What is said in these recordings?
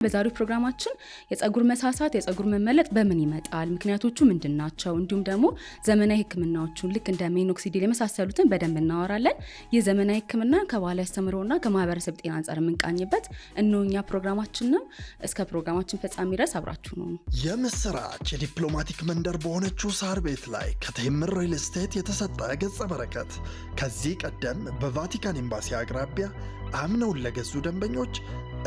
በዛሬው ፕሮግራማችን የፀጉር መሳሳት የፀጉር መመለጥ በምን ይመጣል ምክንያቶቹ ምንድናቸው እንዲሁም ደግሞ ዘመናዊ ህክምናዎቹን ልክ እንደ ሚኖክሲዲል የመሳሰሉትን በደንብ እናወራለን። የዘመናዊ ህክምና ከባህላዊ አስተምሮና ከማህበረሰብ ጤና አንፃር የምንቃኝበት እነኛ ፕሮግራማችን ነው። እስከ ፕሮግራማችን ፍጻሜ ድረስ አብራችሁ ነው። የምስራች የዲፕሎማቲክ መንደር በሆነችው ሳር ቤት ላይ ከቴምር ሪል ስቴት የተሰጠ ገጸ በረከት ከዚህ ቀደም በቫቲካን ኤምባሲ አቅራቢያ አምነውን ለገዙ ደንበኞች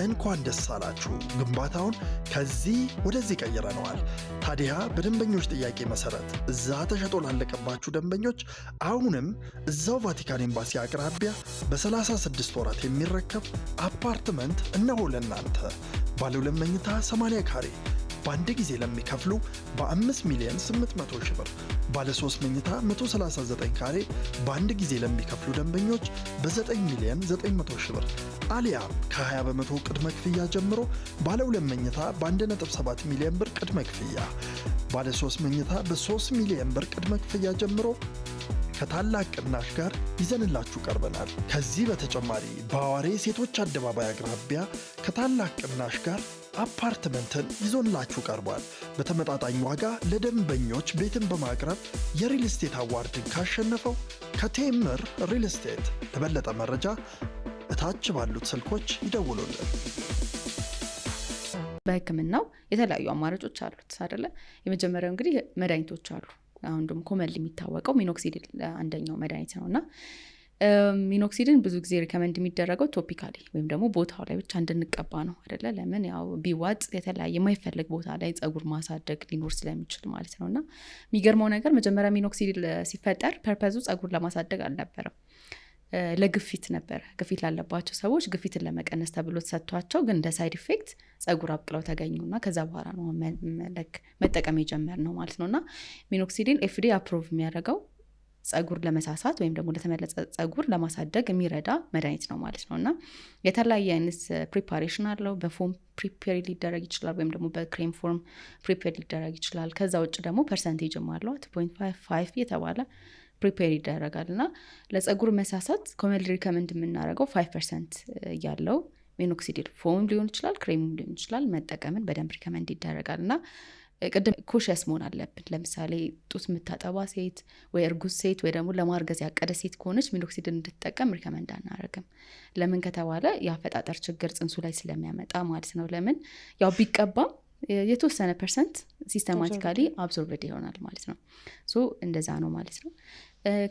እንኳን ደስ አላችሁ። ግንባታውን ከዚህ ወደዚህ ቀይረነዋል። ታዲያ በደንበኞች ጥያቄ መሰረት እዛ ተሸጦ ላለቀባችሁ ደንበኞች አሁንም እዛው ቫቲካን ኤምባሲ አቅራቢያ በ36 ወራት የሚረከብ አፓርትመንት እነሆ ለእናንተ። ባለ 2 መኝታ 80 ካሬ በአንድ ጊዜ ለሚከፍሉ በ5,800,000 ብር፣ ባለ 3 መኝታ 139 ካሬ በአንድ ጊዜ ለሚከፍሉ ደንበኞች በ9,900,000 ብር አሊያም ከ20 በመቶ ቅድመ ክፍያ ጀምሮ ባለ 2 መኝታ በ1.7 ሚሊዮን ብር ቅድመ ክፍያ፣ ባለ 3 መኝታ በ3 ሚሊዮን ብር ቅድመ ክፍያ ጀምሮ ከታላቅ ቅናሽ ጋር ይዘንላችሁ ቀርበናል። ከዚህ በተጨማሪ በአዋሬ ሴቶች አደባባይ አቅራቢያ ከታላቅ ቅናሽ ጋር አፓርትመንትን ይዞንላችሁ ቀርቧል። በተመጣጣኝ ዋጋ ለደንበኞች ቤትን በማቅረብ የሪል ስቴት አዋርድን ካሸነፈው ከቴምር ሪል ስቴት። ለበለጠ መረጃ እታች ባሉት ስልኮች ይደውሉልን። በህክምናው የተለያዩ አማራጮች አሉት አይደለ? የመጀመሪያው እንግዲህ መድኃኒቶች አሉ። አሁን ደግሞ ኮመንሊ የሚታወቀው ሚኖክሲዲል አንደኛው መድኃኒት ነውና ሚኖክሲዲን ብዙ ጊዜ ሪከመንድ የሚደረገው ቶፒካሊ ወይም ደግሞ ቦታው ላይ ብቻ እንድንቀባ ነው አይደለ? ለምን ያው ቢዋጥ የተለያየ የማይፈልግ ቦታ ላይ ፀጉር ማሳደግ ሊኖር ስለሚችል ማለት ነውና የሚገርመው ነገር መጀመሪያ ሚኖክሲዲል ሲፈጠር ፐርፐዙ ፀጉር ለማሳደግ አልነበረም፣ ለግፊት ነበር። ግፊት ላለባቸው ሰዎች ግፊትን ለመቀነስ ተብሎ ተሰጥቷቸው ግን እንደ ሳይድ ኢፌክት ፀጉር አብቅለው ተገኙና ከዛ በኋላ ነው መጠቀም የጀመርነው ማለት ነውና ሚኖክሲዲል ኤፍዲ አፕሩቭ የሚያደርገው ፀጉር ለመሳሳት ወይም ደግሞ ለተመለጠ ፀጉር ለማሳደግ የሚረዳ መድኃኒት ነው ማለት ነውና የተለያየ አይነት ፕሪፓሬሽን አለው። በፎም ፕሪፔር ሊደረግ ይችላል ወይም ደግሞ በክሬም ፎርም ፕሪፔር ሊደረግ ይችላል። ከዛ ውጭ ደግሞ ፐርሰንቴጅም አለው 2.5 የተባለ ፕሪፔር ይደረጋልና ለፀጉር መሳሳት ኮመንሊ ሪከመንድ የምናደርገው 5% ያለው ሚኖክሲዲል ፎም ሊሆን ይችላል፣ ክሬም ሊሆን ይችላል መጠቀምን በደንብ ሪከመንድ ይደረጋልና ቅድም ኮሸስ መሆን አለብን። ለምሳሌ ጡት የምታጠባ ሴት ወይ እርጉዝ ሴት ወይ ደግሞ ለማርገዝ ያቀደ ሴት ከሆነች ሚኖክሲዲል እንድትጠቀም ሪከመንድ አናደርግም። ለምን ከተባለ የአፈጣጠር ችግር ጽንሱ ላይ ስለሚያመጣ ማለት ነው። ለምን ያው ቢቀባም የተወሰነ ፐርሰንት ሲስተማቲካሊ አብዞርብድ ይሆናል ማለት ነው። ሶ እንደዛ ነው ማለት ነው።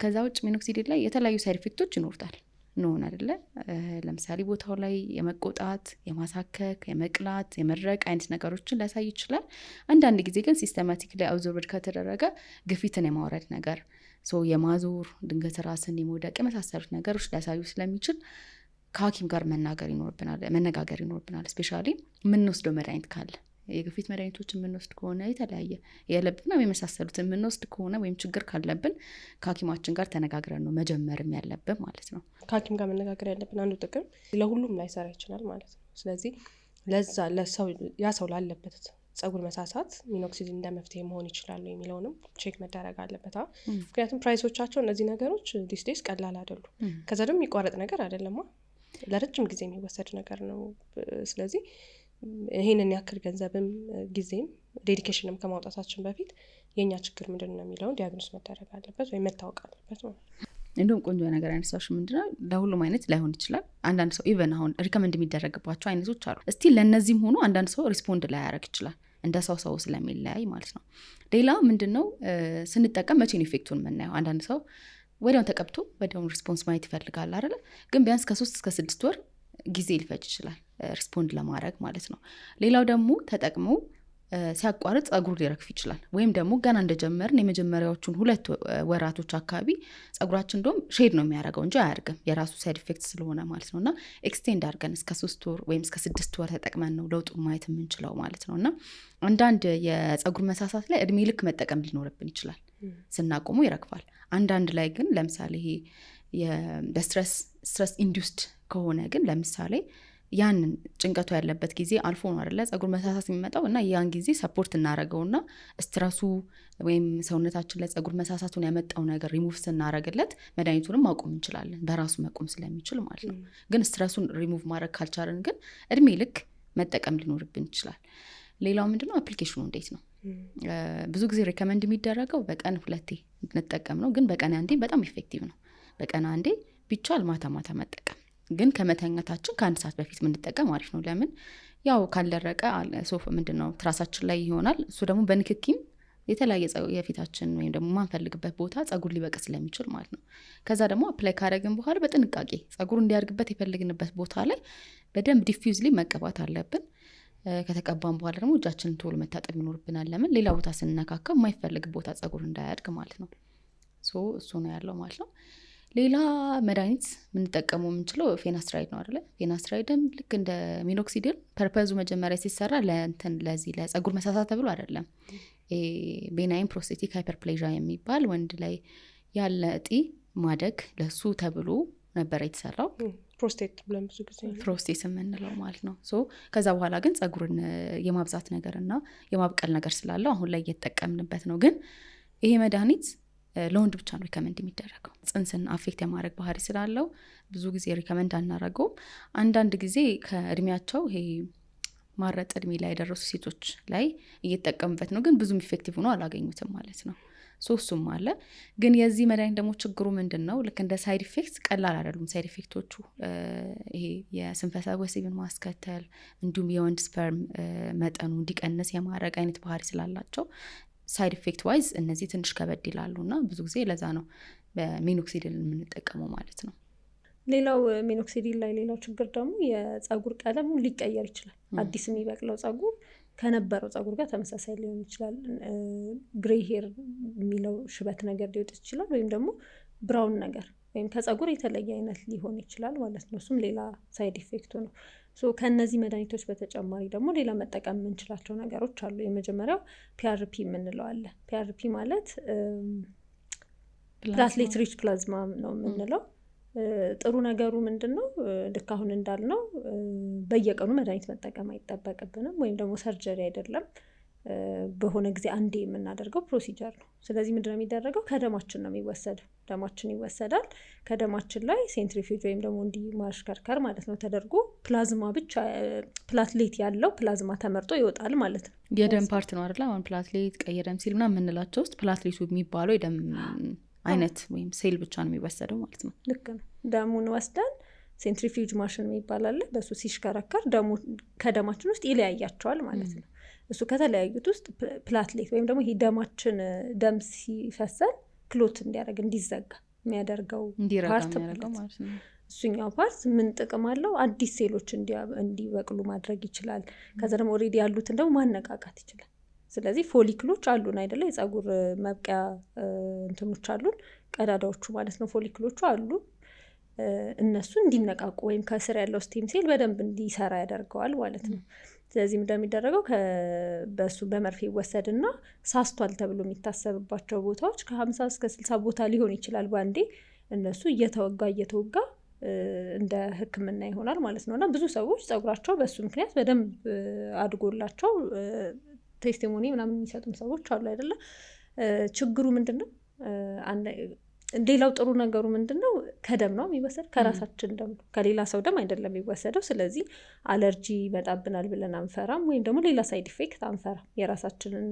ከዛ ውጭ ሚኖክሲዲል ላይ የተለያዩ ሳይድ ኢፌክቶች ይኖሩታል ነው አይደለ? ለምሳሌ ቦታው ላይ የመቆጣት፣ የማሳከክ፣ የመቅላት፣ የመድረቅ አይነት ነገሮችን ሊያሳይ ይችላል። አንዳንድ ጊዜ ግን ሲስተማቲክ ላይ አብዞርብድ ከተደረገ ግፊትን የማውረድ ነገር፣ የማዞር ድንገት ራስን የመውደቅ የመሳሰሉት ነገሮች ሊያሳዩ ስለሚችል ከሐኪም ጋር መነጋገር ይኖርብናል። ስፔሻሊ የምንወስደው መድኃኒት ካለ የግፊት መድኃኒቶች የምንወስድ ከሆነ የተለያየ የልብና የመሳሰሉት የምንወስድ ከሆነ ወይም ችግር ካለብን ከሐኪማችን ጋር ተነጋግረን ነው መጀመርም ያለብን ማለት ነው። ከሐኪም ጋር መነጋገር ያለብን አንዱ ጥቅም ለሁሉም ላይሰራ ይችላል ማለት ነው። ስለዚህ ለዛ ያ ሰው ላለበት ፀጉር መሳሳት ሚኖክሲዲል እንደ መፍትሄ መሆን ይችላል የሚለውንም ቼክ መደረግ አለበት። ምክንያቱም ፕራይሶቻቸው እነዚህ ነገሮች ዲስ ዴይስ ቀላል አይደሉም። ከዛ ደግሞ የሚቋረጥ ነገር አይደለም፣ ለረጅም ጊዜ የሚወሰድ ነገር ነው። ስለዚህ ይሄንን ያክል ገንዘብም ጊዜም ዴዲኬሽንም ከማውጣታችን በፊት የኛ ችግር ምንድነው የሚለውን ዲያግኖስ መደረግ አለበት ወይ መታወቅ አለበት ማለት ነው። እንደውም ቆንጆ ነገር ያነሳሽ ምንድነው ለሁሉም አይነት ላይሆን ይችላል። አንዳንድ ሰው ኢቨን አሁን ሪከመንድ የሚደረግባቸው አይነቶች አሉ። እስቲ ለነዚህም ሆኖ አንዳንድ ሰው ሪስፖንድ ላይ ያደርግ ይችላል፣ እንደ ሰው ስለሚለያይ ማለት ነው። ሌላ ምንድነው ስንጠቀም መቼ ነው ኢፌክቱን የምናየው? አንዳንድ ሰው ወዲያው ተቀብቶ ወዲያው ሪስፖንስ ማየት ይፈልጋል አይደለ? ግን ቢያንስ ከ3 እስከ 6 ወር ጊዜ ሊፈጅ ይችላል ሪስፖንድ ለማድረግ ማለት ነው። ሌላው ደግሞ ተጠቅሞ ሲያቋርጥ ፀጉር ሊረግፍ ይችላል። ወይም ደግሞ ገና እንደጀመርን የመጀመሪያዎቹን 2 ወራቶች አካባቢ ፀጉራችን እንደውም ሼድ ነው የሚያደርገው እንጂ አያድግም፣ የራሱ ሳይድ ኢፌክት ስለሆነ ማለት ነውና ኤክስቴንድ አድርገን እስከ 3 ወር ወይም እስከ 6 ወር ተጠቅመን ነው ለውጡን ማየት የምንችለው ማለት ነውና አንዳንድ የፀጉር መሳሳት ላይ እድሜ ልክ መጠቀም ሊኖርብን ይችላል። ስናቆሙ ይረግፋል። አንዳንድ ላይ ግን ለምሳሌ ይሄ ስትረስ ኢንዱስድ ከሆነ ግን ለምሳሌ ያንን ጭንቀቱ ያለበት ጊዜ አልፎ ነው አይደለ ፀጉር መሳሳት የሚመጣው እና ያን ጊዜ ሰፖርት እናረጋውና ስትረሱ ወይም ሰውነታችን ላይ ፀጉር መሳሳቱን ያመጣው ነገር ሪሙቭ ስናረግለት መድኃኒቱንም ማቆም እንችላለን በራሱ መቆም ስለሚችል ማለት ነው። ግን ስትረሱን ሪሙቭ ማድረግ ካልቻለን ግን እድሜ ልክ መጠቀም ሊኖርብን ይችላል። ሌላው ምንድነው አፕሊኬሽኑ እንዴት ነው? ብዙ ጊዜ ሪከመንድ የሚደረገው በቀን 2 እንጠቀም ነው። ግን በቀን አንዴ በጣም ኢፌክቲቭ ነው። በቀን አንዴ ቢቻል ማታ መጠቀም፣ ግን ከመተኛታችን ከ1 ሰዓት በፊት ምንጠቀም አሪፍ ነው። ለምን ያው ካልደረቀ ሶፍ ምንድነው ትራሳችን ላይ ይሆናል። እሱ ደግሞ በንክኪም የተለያየ የፊታችን ወይም ደግሞ ማንፈልግበት ቦታ ጸጉር ሊበቅ ስለሚችል ማለት ነው። ከዛ ደግሞ አፕላይ ካረግን በኋላ በጥንቃቄ ጸጉር እንዲያርግበት የፈለግንበት ቦታ ላይ በደንብ ዲፊውዝሊ መቀባት አለብን። ከተቀባን በኋላ ደግሞ እጃችንን ቶሎ መታጠብ ይኖርብናል። ለምን ሌላ ቦታ ስንነካካ የማይፈልግ ቦታ ጸጉር እንዳያድግ ማለት ነው። እሱ ነው ያለው ማለት ነው። ሌላ መድኃኒት የምንጠቀመው የምንችለው ፌናስትራይድ ነው አይደለ? ፌናስትራይድም ልክ እንደ ሚኖክሲዲል ፐርፐዙ መጀመሪያ ሲሰራ ለዚህ ለጸጉር መሳሳት ተብሎ አይደለም። ቤናይን ፕሮስቴቲክ ሃይፐርፕሌዥያ የሚባል ወንድ ላይ ያለ እጢ ማደግ ለሱ ተብሎ ነበር የተሰራው። ፕሮስቴት ብለን ብዙ ጊዜ ፕሮስቴት የምንለው ማለት ነው። ከዛ በኋላ ግን ጸጉርን የማብዛት ነገር እና የማብቀል ነገር ስላለው አሁን ላይ እየተጠቀምንበት ነው። ግን ይሄ መድኃኒት ለወንድ ብቻ ነው ሪከመንድ የሚደረገው። ጽንስን አፌክት የማድረግ ባህሪ ስላለው ብዙ ጊዜ ሪከመንድ አናረገውም። አንዳንድ ጊዜ ከእድሜያቸው ይሄ ማረጥ እድሜ ላይ የደረሱ ሴቶች ላይ እየተጠቀሙበት ነው። ግን ብዙም ኢፌክቲቭ ሆኖ አላገኙትም ማለት ነው። እሱም አለ። ግን የዚህ መድኃኒት ደግሞ ችግሩ ምንድን ነው? ልክ እንደ ሳይድ ኢፌክት ቀላል አይደሉም ሳይድ ኢፌክቶቹ። ይሄ የስንፈተ ወሲብን ማስከተል እንዲሁም የወንድ ስፐርም መጠኑ እንዲቀንስ የማድረግ አይነት ባህሪ ስላላቸው ሳይድ ኢፌክት ዋይዝ እነዚህ ትንሽ ከበድ ይላሉ እና ብዙ ጊዜ ለዛ ነው በሚኖክሲዲል የምንጠቀመው ማለት ነው። ሌላው ሚኖክሲዲል ላይ ሌላው ችግር ደግሞ የጸጉር ቀለሙ ሊቀየር ይችላል። አዲስ የሚበቅለው ጸጉር ከነበረው ጸጉር ጋር ተመሳሳይ ሊሆን ይችላል። ግሬ ሄር የሚለው ሽበት ነገር ሊወጥ ይችላል፣ ወይም ደግሞ ብራውን ነገር ወይም ከጸጉር የተለየ አይነት ሊሆን ይችላል ማለት ነው። እሱም ሌላ ሳይድ ኢፌክቱ ነው። ከነዚህ መድኃኒቶች በተጨማሪ ደግሞ ሌላ መጠቀም የምንችላቸው ነገሮች አሉ። የመጀመሪያው ፒአርፒ የምንለው አለ። ፒአርፒ ማለት ፕላትሌት ሪች ፕላዝማ ነው የምንለው። ጥሩ ነገሩ ምንድነው? ልክ አሁን እንዳልነው በየቀኑ መድኃኒት መጠቀም አይጠበቅብንም፣ ወይም ደግሞ ሰርጀሪ አይደለም። በሆነ ጊዜ አንዴ የምናደርገው ፕሮሲጀር ነው። ስለዚህ ምንድነው የሚደረገው? ከደማችን ነው የሚወሰደው። ደማችን ይወሰዳል። ከደማችን ላይ ሴንትሪፊውጅ ወይም ደግሞ እንዲህ ማሽከርከር ማለት ነው ተደርጎ ፕላዝማ ብቻ ፕላትሌት ያለው ፕላዝማ ተመርጦ ይወጣል ማለት ነው። የደም ፓርት ነው አይደል? አሁን ፕላትሌት፣ ቀይ ደም ሴል ምናምን የምንላቸው ውስጥ ፕላትሌቱ የሚባለው የደም አይነት ወይም ሴል ብቻ ነው የሚወሰደው ማለት ነው። ልክ ነው። ደሙን ወስደን ሴንትሪፊውጅ ማሽን የሚባላል በሱ ሲሽከረከር ደሙ ከደማችን ውስጥ ይለያያቸዋል ማለት ነው። እሱ ከተለያዩት ውስጥ ፕላትሌት ወይም ደግሞ ይሄ ደማችን ደም ሲፈሰል ክሎት እንዲያደርግ እንዲዘጋ የሚያደርገው ፓርት ማለት ነው። እሱኛው ፓርት ምን ጥቅም አለው? አዲስ ሴሎች እንዲበቅሉ ማድረግ ይችላል። ከዛ ደግሞ ኦልሬዲ ያሉትን ደግሞ ማነቃቃት ይችላል። ስለዚህ ፎሊክሎች አሉን አይደለ? የጸጉር መብቂያ እንትኖች አሉን፣ ቀዳዳዎቹ ማለት ነው። ፎሊክሎቹ አሉ። እነሱ እንዲነቃቁ ወይም ከስር ያለው ስቴም ሴል በደንብ እንዲሰራ ያደርገዋል ማለት ነው። ስለዚህ እንደሚደረገው በሱ በመርፌ ይወሰድና ሳስቷል ተብሎ የሚታሰብባቸው ቦታዎች ከ50 እስከ 60 ቦታ ሊሆን ይችላል በአንዴ። እነሱ እየተወጋ እንደ ሕክምና ይሆናል ማለት ነው። እና ብዙ ሰዎች ጸጉራቸው በሱ ምክንያት በደንብ አድጎላቸው ቴስቲሞኒ ምናምን የሚሰጡም ሰዎች አሉ አይደለ? ችግሩ ምንድነው? ሌላው ጥሩ ነገሩ ምንድነው? ከደም ነው የሚወሰድ፣ ከራሳችን ደም ነው፣ ከሌላ ሰው ደም አይደለም የሚወሰደው። ስለዚህ አለርጂ ይመጣብናል ብለን አንፈራም፣ ወይም ደግሞ ሌላ ሳይድ ኢፌክት አንፈራም። የራሳችንን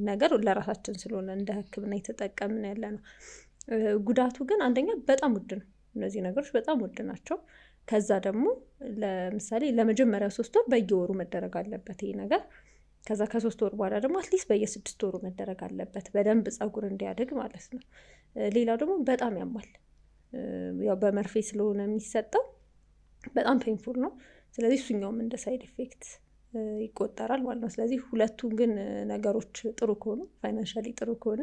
ነገር ለራሳችን ስለሆነ እንደ ሕክምና የተጠቀምን ያለ ነው። ጉዳቱ ግን አንደኛ በጣም ውድ ነው። እነዚህ ነገሮች በጣም ውድ ናቸው። ከዛ ደግሞ ለምሳሌ ለመጀመሪያ 3 ወር በየወሩ መደረግ አለበት ይሄ ነገር። ከዛ ከ3 ወር በኋላ ደግሞ አትሊስት በየ6 ወሩ መደረግ አለበት በደንብ ጸጉር እንዲያድግ ማለት ነው። ሌላው ደግሞ በጣም ያማል። ያው በመርፌ ስለሆነ የሚሰጠው በጣም ፔንፉል ነው። ስለዚህ እሱኛውም እንደ ሳይድ ኢፌክት ይቆጠራል ማለት ነው። ስለዚህ ሁለቱም ግን ነገሮች ጥሩ ከሆኑ ፋይናንሻሊ ጥሩ ከሆነ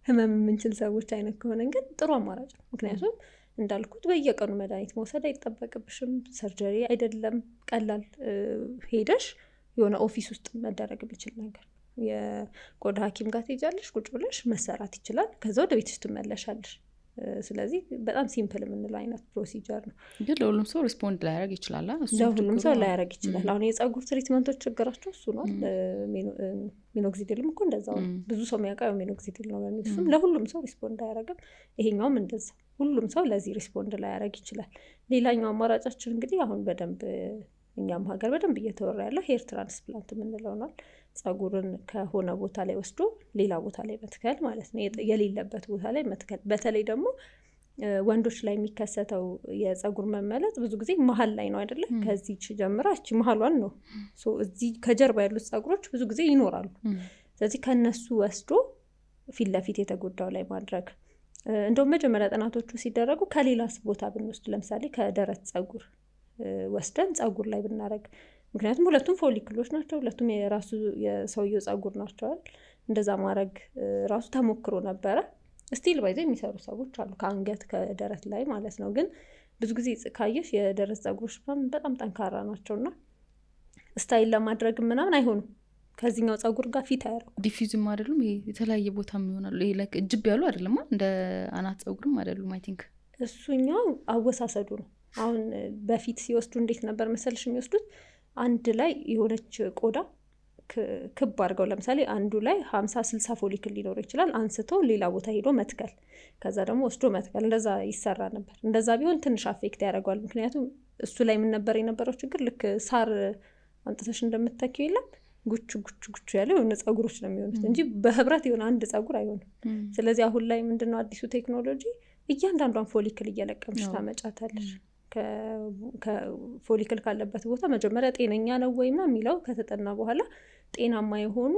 ህመም የምንችል ሰዎች አይነት ከሆነ ግን ጥሩ አማራጭ ነው። ምክንያቱም እንዳልኩት በየቀኑ መድኃኒት መውሰድ አይጠበቅብሽም። ሰርጀሪ አይደለም ቀላል ሄደሽ የሆነ ኦፊስ ውስጥ መደረግ የሚችል ነገር። የቆዳ ሐኪም ጋር ትሄጃለሽ፣ ቁጭ ብለሽ መሰራት ይችላል። ከዛ ወደ ቤትሽ ትመለሻለሽ። ስለዚህ በጣም ሲምፕል የምንለው አይነት ፕሮሲጀር ነው። ግን ለሁሉም ሰው ሪስፖንድ ላያደርግ ይችላል። ለሁሉም ሰው ላያደርግ ይችላል። አሁን የጸጉር ትሪትመንቶች ችግራቸው እሱ ነው። ሚኖክሲዲልም እኮ እንደዛው ነው። ብዙ ሰው የሚያውቀው ሚኖክሲዲል ነው በሚል እሱም ለሁሉም ሰው ሪስፖንድ አያደርግም። ይሄኛውም እንደዛ ሁሉም ሰው ለዚህ ሪስፖንድ ላያደርግ ይችላል። ሌላኛው አማራጫችን እንግዲህ አሁን በደንብ እኛም ሀገር በደንብ እየተወራ ያለው ሄር ትራንስፕላንት የምንለው ነው። ጸጉርን ከሆነ ቦታ ላይ ወስዶ ሌላ ቦታ ላይ መትከል ማለት ነው፣ የሌለበት ቦታ ላይ መትከል። በተለይ ደግሞ ወንዶች ላይ የሚከሰተው የጸጉር መመለጥ ብዙ ጊዜ መሀል ላይ ነው አይደለ? ከዚህ ጀምራ እቺ መሀሏን ነው። እዚህ ከጀርባ ያሉት ጸጉሮች ብዙ ጊዜ ይኖራሉ። ስለዚህ ከነሱ ወስዶ ፊት ለፊት የተጎዳው ላይ ማድረግ። እንደውም መጀመሪያ ጥናቶቹ ሲደረጉ ከሌላስ ቦታ ብንወስድ ለምሳሌ ከደረት ጸጉር ወስደን ጸጉር ላይ ብናረግ፣ ምክንያቱም ሁለቱም ፎሊክሎች ናቸው፣ ሁለቱም የራሱ የሰውየው ጸጉር ናቸዋል። እንደዛ ማድረግ ራሱ ተሞክሮ ነበረ። ስቲል ባይዘ የሚሰሩ ሰዎች አሉ ከአንገት ከደረት ላይ ማለት ነው። ግን ብዙ ጊዜ ካየሽ የደረት ጸጉሮች በጣም ጠንካራ ናቸውና ስታይል ለማድረግ ምናምን አይሆኑም፣ ከዚህኛው ጸጉር ጋር ፊት አያደርጉም። ዲፊውዝም አይደሉም፣ ይሄ የተለያየ ቦታም ይሆናሉ። ይሄ ላይክ እጅብ ያሉ አይደለም፣ እንደ አናት ጸጉርም አይደሉም። አይ ቲንክ እሱኛው አወሳሰዱ ነው። አሁን በፊት ሲወስዱ እንዴት ነበር መሰልሽ የሚወስዱት? አንድ ላይ የሆነች ቆዳ ክብ አድርገው ለምሳሌ አንዱ ላይ 50-60 ፎሊክል ሊኖር ይችላል። አንስቶ ሌላ ቦታ ሄዶ መትከል፣ ከዛ ደግሞ ወስዶ መትከል፣ እንደዛ ይሰራ ነበር። እንደዛ ቢሆን ትንሽ አፌክት ያደርገዋል። ምክንያቱም እሱ ላይ ምን ነበር የነበረው ችግር? ልክ ሳር አንጥተሽ እንደምትተኪው የለም ጉቹ ያለው የሆነ ጸጉሮች ነው የሚሆኑት እንጂ በህብረት የሆነ አንድ ጸጉር አይሆንም። ስለዚህ አሁን ላይ ምንድነው አዲሱ ቴክኖሎጂ? እያንዳንዷን ፎሊክል እየለቀምሽ ታመጫታለሽ። ከፎሊክል ካለበት ቦታ መጀመሪያ ጤነኛ ነው ወይም ነው የሚለው ከተጠና በኋላ ጤናማ የሆኑ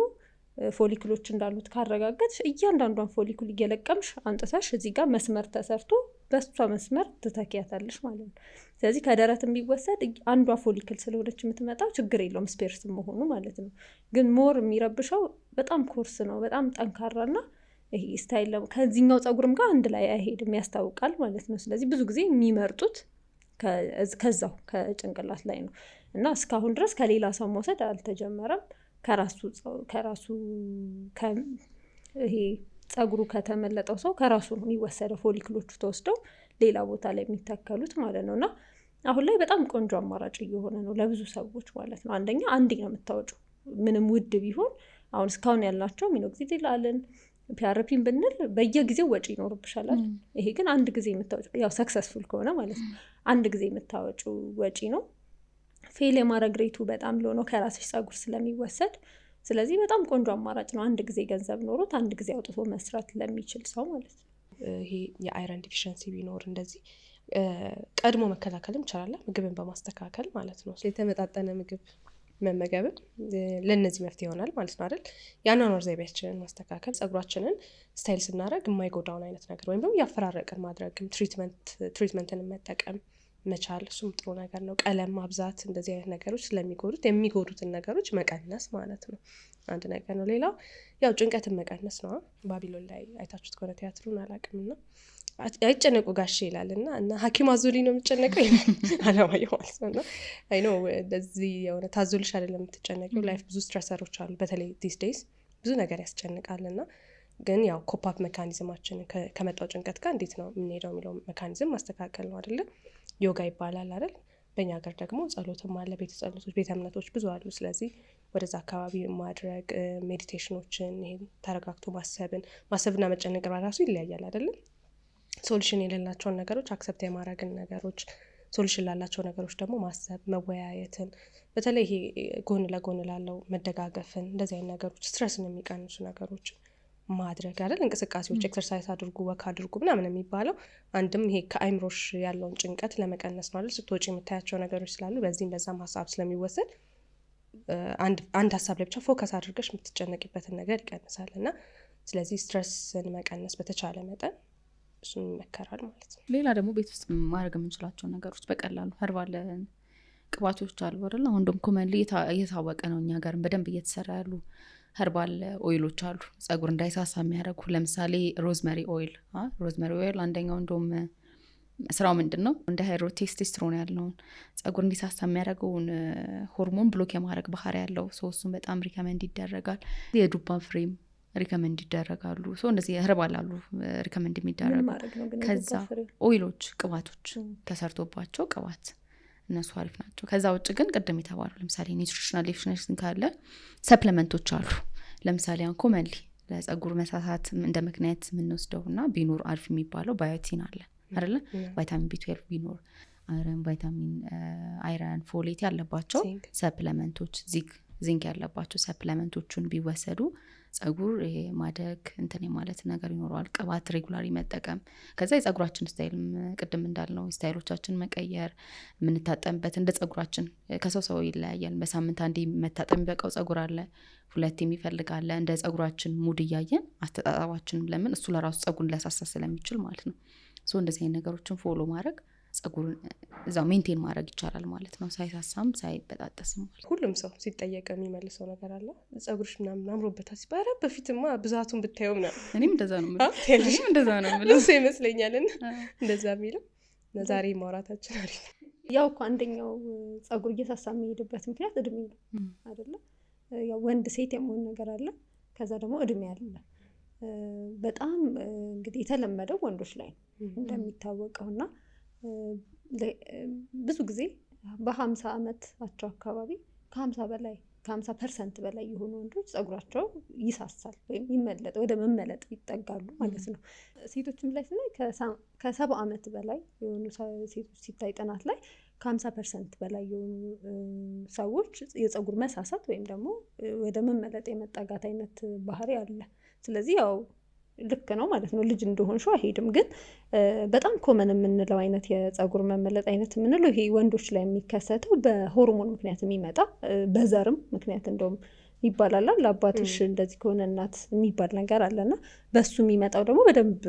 ፎሊክሎች እንዳሉት ካረጋገጥሽ እያንዳንዷን ፎሊክል እየለቀምሽ አንጥተሽ እዚህ ጋር መስመር ተሰርቶ በሷ መስመር ትተኪያታለሽ ማለት ነው። ስለዚህ ከደረትም ቢወሰድ አንዷ ፎሊክል ስለሆነች የምትመጣው ችግር የለውም ስፔርስ መሆኑ ማለት ነው። ግን ሞር የሚረብሸው በጣም ኮርስ ነው፣ በጣም ጠንካራና ይሄ ስታይል ከዚህኛው ጸጉርም ጋር አንድ ላይ አይሄድም ያስታውቃል ማለት ነው። ስለዚህ ብዙ ጊዜ የሚመርጡት ከዛው ከጭንቅላት ላይ ነው እና እስካሁን ድረስ ከሌላ ሰው መውሰድ አልተጀመረም። ከራሱ ይሄ ጸጉሩ ከተመለጠው ሰው ከራሱ ነው የሚወሰደው፣ ፎሊክሎቹ ተወስደው ሌላ ቦታ ላይ የሚተከሉት ማለት ነው። እና አሁን ላይ በጣም ቆንጆ አማራጭ እየሆነ ነው ለብዙ ሰዎች ማለት ነው። አንደኛ አንዴ ነው የምታወጪው፣ ምንም ውድ ቢሆን አሁን እስካሁን ያላቸው ሚኖክሲዲል አለን ፒአርፒን ብንል በየጊዜው ወጪ ይኖርብሻል። ይሄ ግን አንድ ጊዜ የምታወጪው ያው ሰክሰስፉል ከሆነ ማለት ነው አንድ ጊዜ የምታወጪው ወጪ ነው። ፌል የማድረግ ሬቱ በጣም ሎ ነው ከራስሽ ጸጉር ስለሚወሰድ። ስለዚህ በጣም ቆንጆ አማራጭ ነው አንድ ጊዜ ገንዘብ ኖሮት አንድ ጊዜ አውጥቶ መስራት ለሚችል ሰው ማለት ነው። ይሄ የአይረን ዲፊሸንሲ ቢኖር እንደዚህ ቀድሞ መከላከልም ይቻላል፣ ምግብን በማስተካከል ማለት ነው። የተመጣጠነ ምግብ መመገብም ለነዚህ መፍትሄ ይሆናል ማለት ነው አይደል? የአኗኗር ዘይቤያችንን ማስተካከል፣ ጸጉራችንን ስታይል ስናደርግ የማይጎዳውን አይነት ነገር ወይም ደግሞ ያፈራረቅን ማድረግም፣ ትሪትመንትን መጠቀም መቻል፣ እሱም ጥሩ ነገር ነው። ቀለም ማብዛት፣ እንደዚህ አይነት ነገሮች ስለሚጎዱት የሚጎዱትን ነገሮች መቀነስ ማለት ነው አንድ ነገር ነው። ሌላው ያው ጭንቀትን መቀነስ ነው። ባቢሎን ላይ አይታችሁት ከሆነ ቲያትሩን አላውቅምና አይጨነቁ ጋሼ ይላል እና ሐኪም አዞልኝ ነው የምትጨነቀው አለማየሁ ማለት ነው። እና አይ ነው እንደዚህ የሆነ ታዞልሽ አይደለም የምትጨነቀው። ላይፍ ብዙ ስትረሰሮች አሉ፣ በተለይ ዲስ ዴይስ ብዙ ነገር ያስጨንቃልና ግን ያው ኮፓፕ ሜካኒዝማችን ከመጣው ጭንቀት ጋር እንዴት ነው የምንሄደው የሚለው ሜካኒዝም ማስተካከል ነው አይደለ? ዮጋ ይባላል አይደል? በእኛ ሀገር ደግሞ ጸሎትም አለ፣ ቤተ ጸሎቶች፣ ቤተ እምነቶች ብዙ አሉ። ስለዚህ ወደዛ አካባቢ ማድረግ ሜዲቴሽኖችን፣ ይሄን ተረጋግቶ ማሰብና መጨነቅ ራሱ ይለያያል አይደለም? ሶሉሽን የሌላቸውን ነገሮች አክሰፕት የማድረግን ነገሮች፣ ሶሉሽን ላላቸው ነገሮች ደግሞ ማሰብ፣ መወያየትን፣ በተለይ ይሄ ጎን ለጎን ላለው መደጋገፍን፣ እንደዚህ አይነት ነገሮች ስትረስን የሚቀንሱ ነገሮች ማድረግ አይደል? እንቅስቃሴዎች ኤክሰርሳይዝ አድርጉ፣ ወክ አድርጉ ምናምን የሚባለው አንድም ይሄ ከአይምሮሽ ያለውን ጭንቀት ለመቀነስ ነው አይደል? ስትወጪ የምታያቸው ነገሮች ስላሉ በዚህም በዛም ሀሳብ ስለሚወሰድ አንድ ሀሳብ ላይ ብቻ ፎከስ አድርገሽ የምትጨነቂበትን ነገር ይቀንሳል። እና ስለዚህ ስትረስን መቀነስ በተቻለ መጠን እሱን ይመከራል ማለት ነው። ሌላ ደግሞ ቤት ውስጥ ማድረግ የምንችላቸው ነገሮች በቀላሉ ኸርባል ቅባቶች አሉ አይደል? አሁን ደግሞ ኮመንሊ እየታወቀ ነው እኛ ጋርም በደንብ እየተሰራ ያሉ ኸርባል ኦይሎች አሉ ጸጉር እንዳይሳሳ የሚያደርጉ። ለምሳሌ ሮዝመሪ ኦይል አንደኛው እንደውም ስራው ምንድን ነው? እንደ ሃይድሮቴስቶስትሮን ያለውን ጸጉር እንዲሳሳ የሚያደርገውን ሆርሞን ብሎክ የማድረግ ባህሪ ያለው እሱን በጣም ሪከመንድ ይደረጋል። የዱባ ፍሬም ሪከመንድ ይደረጋሉ። እንደዚህ ኸርባል አሉ ሪከመንድ የሚደረጉ። ከዛ ኦይሎች ቅባቶች ተሰርቶባቸው ቅባት እነሱ አሪፍ ናቸው። ከዛ ውጭ ግን ቅድም የተባሉ ለምሳሌ ኒውትሪሽናል ዴፊሽንሲ ካለ ሰፕሊመንቶች አሉ። ለምሳሌ ኮመንሊ ለጸጉር መሳሳት እንደ ምክንያት የምንወስደው እና ቢኖር አሪፍ የሚባለው ባዮቲን አለ አይደለ? ቫይታሚን ቢ12 ቢኖር አይረን፣ ቫይታሚን አይረን፣ ፎሌት ያለባቸው ሰፕሊመንቶች ዚንክ ያለባቸው ሰፕሊመንቶቹን ቢወሰዱ ጸጉር ማደግ እንትን ማለት ነገር ይኖረዋል። ቅባት ሬጉላሪ መጠቀም፣ ከዛ የጸጉራችን ስታይል ቅድም እንዳልነው ስታይሎቻችን መቀየር፣ የምንታጠምበት እንደ ጸጉራችን ከሰው ሰው ይለያያል። በሳምንት አንዴ መታጠም የሚበቃው ጸጉር አለ፣ ሁለት የሚፈልግ አለ። እንደ ጸጉራችን ሙድ እያየን አስተጣጣባችንም ለምን እሱ ለራሱ ጸጉርን ሊያሳሳ ስለሚችል ማለት ነው። እንደዚህ አይነት ነገሮችን ፎሎ ማድረግ ጸጉርን እዛው ሜንቴን ማድረግ ይቻላል ማለት ነው፣ ሳይሳሳም ሳይበጣጠስም ማለት። ሁሉም ሰው ሲጠየቅ የሚመልሰው ነገር አለ፣ ጸጉርሽ ምናምን አምሮበታል ሲባል በፊትማ ብዛቱን ብታየው ምናምን። እኔም እንደዛ ነው የምለው እሱ ይመስለኛልና እንደዛ የሚለው ዛሬ ማውራታችን አሪፍ። ያው እኮ አንደኛው ጸጉር እየሳሳ የሚሄድበት ምክንያት እድሜ ነው አይደለ? ያው ወንድ ሴት የመሆን ነገር አለ፣ ከዛ ደግሞ እድሜ አለ። በጣም እንግዲህ የተለመደው ወንዶች ላይ ነው እንደሚታወቀው እና ብዙ ጊዜ በ50 ዓመታቸው አካባቢ ከ50% በላይ የሆኑ ወንዶች ጸጉራቸው ይሳሳል ወይም ወደ መመለጥ ይጠጋሉ ማለት ነው። ሴቶችም ላይ ስናይ ከ70 ዓመት በላይ የሆኑ ሴቶች ሲታይ ጥናት ላይ ከ50% በላይ የሆኑ ሰዎች የጸጉር መሳሳት ወይም ደግሞ ወደ መመለጥ የመጠጋት አይነት ባህሪ አለ። ስለዚህ ያው ልክ ነው ማለት ነው። ልጅ እንደሆንሽ አይሄድም። ግን በጣም ኮመን የምንለው አይነት የጸጉር መመለጥ አይነት የምንለው ይሄ ወንዶች ላይ የሚከሰተው በሆርሞን ምክንያት የሚመጣ በዘርም ምክንያት እንደውም ይባላል ለአባትሽ እንደዚህ ከሆነ እናት የሚባል ነገር አለና በሱ የሚመጣው ደግሞ በደንብ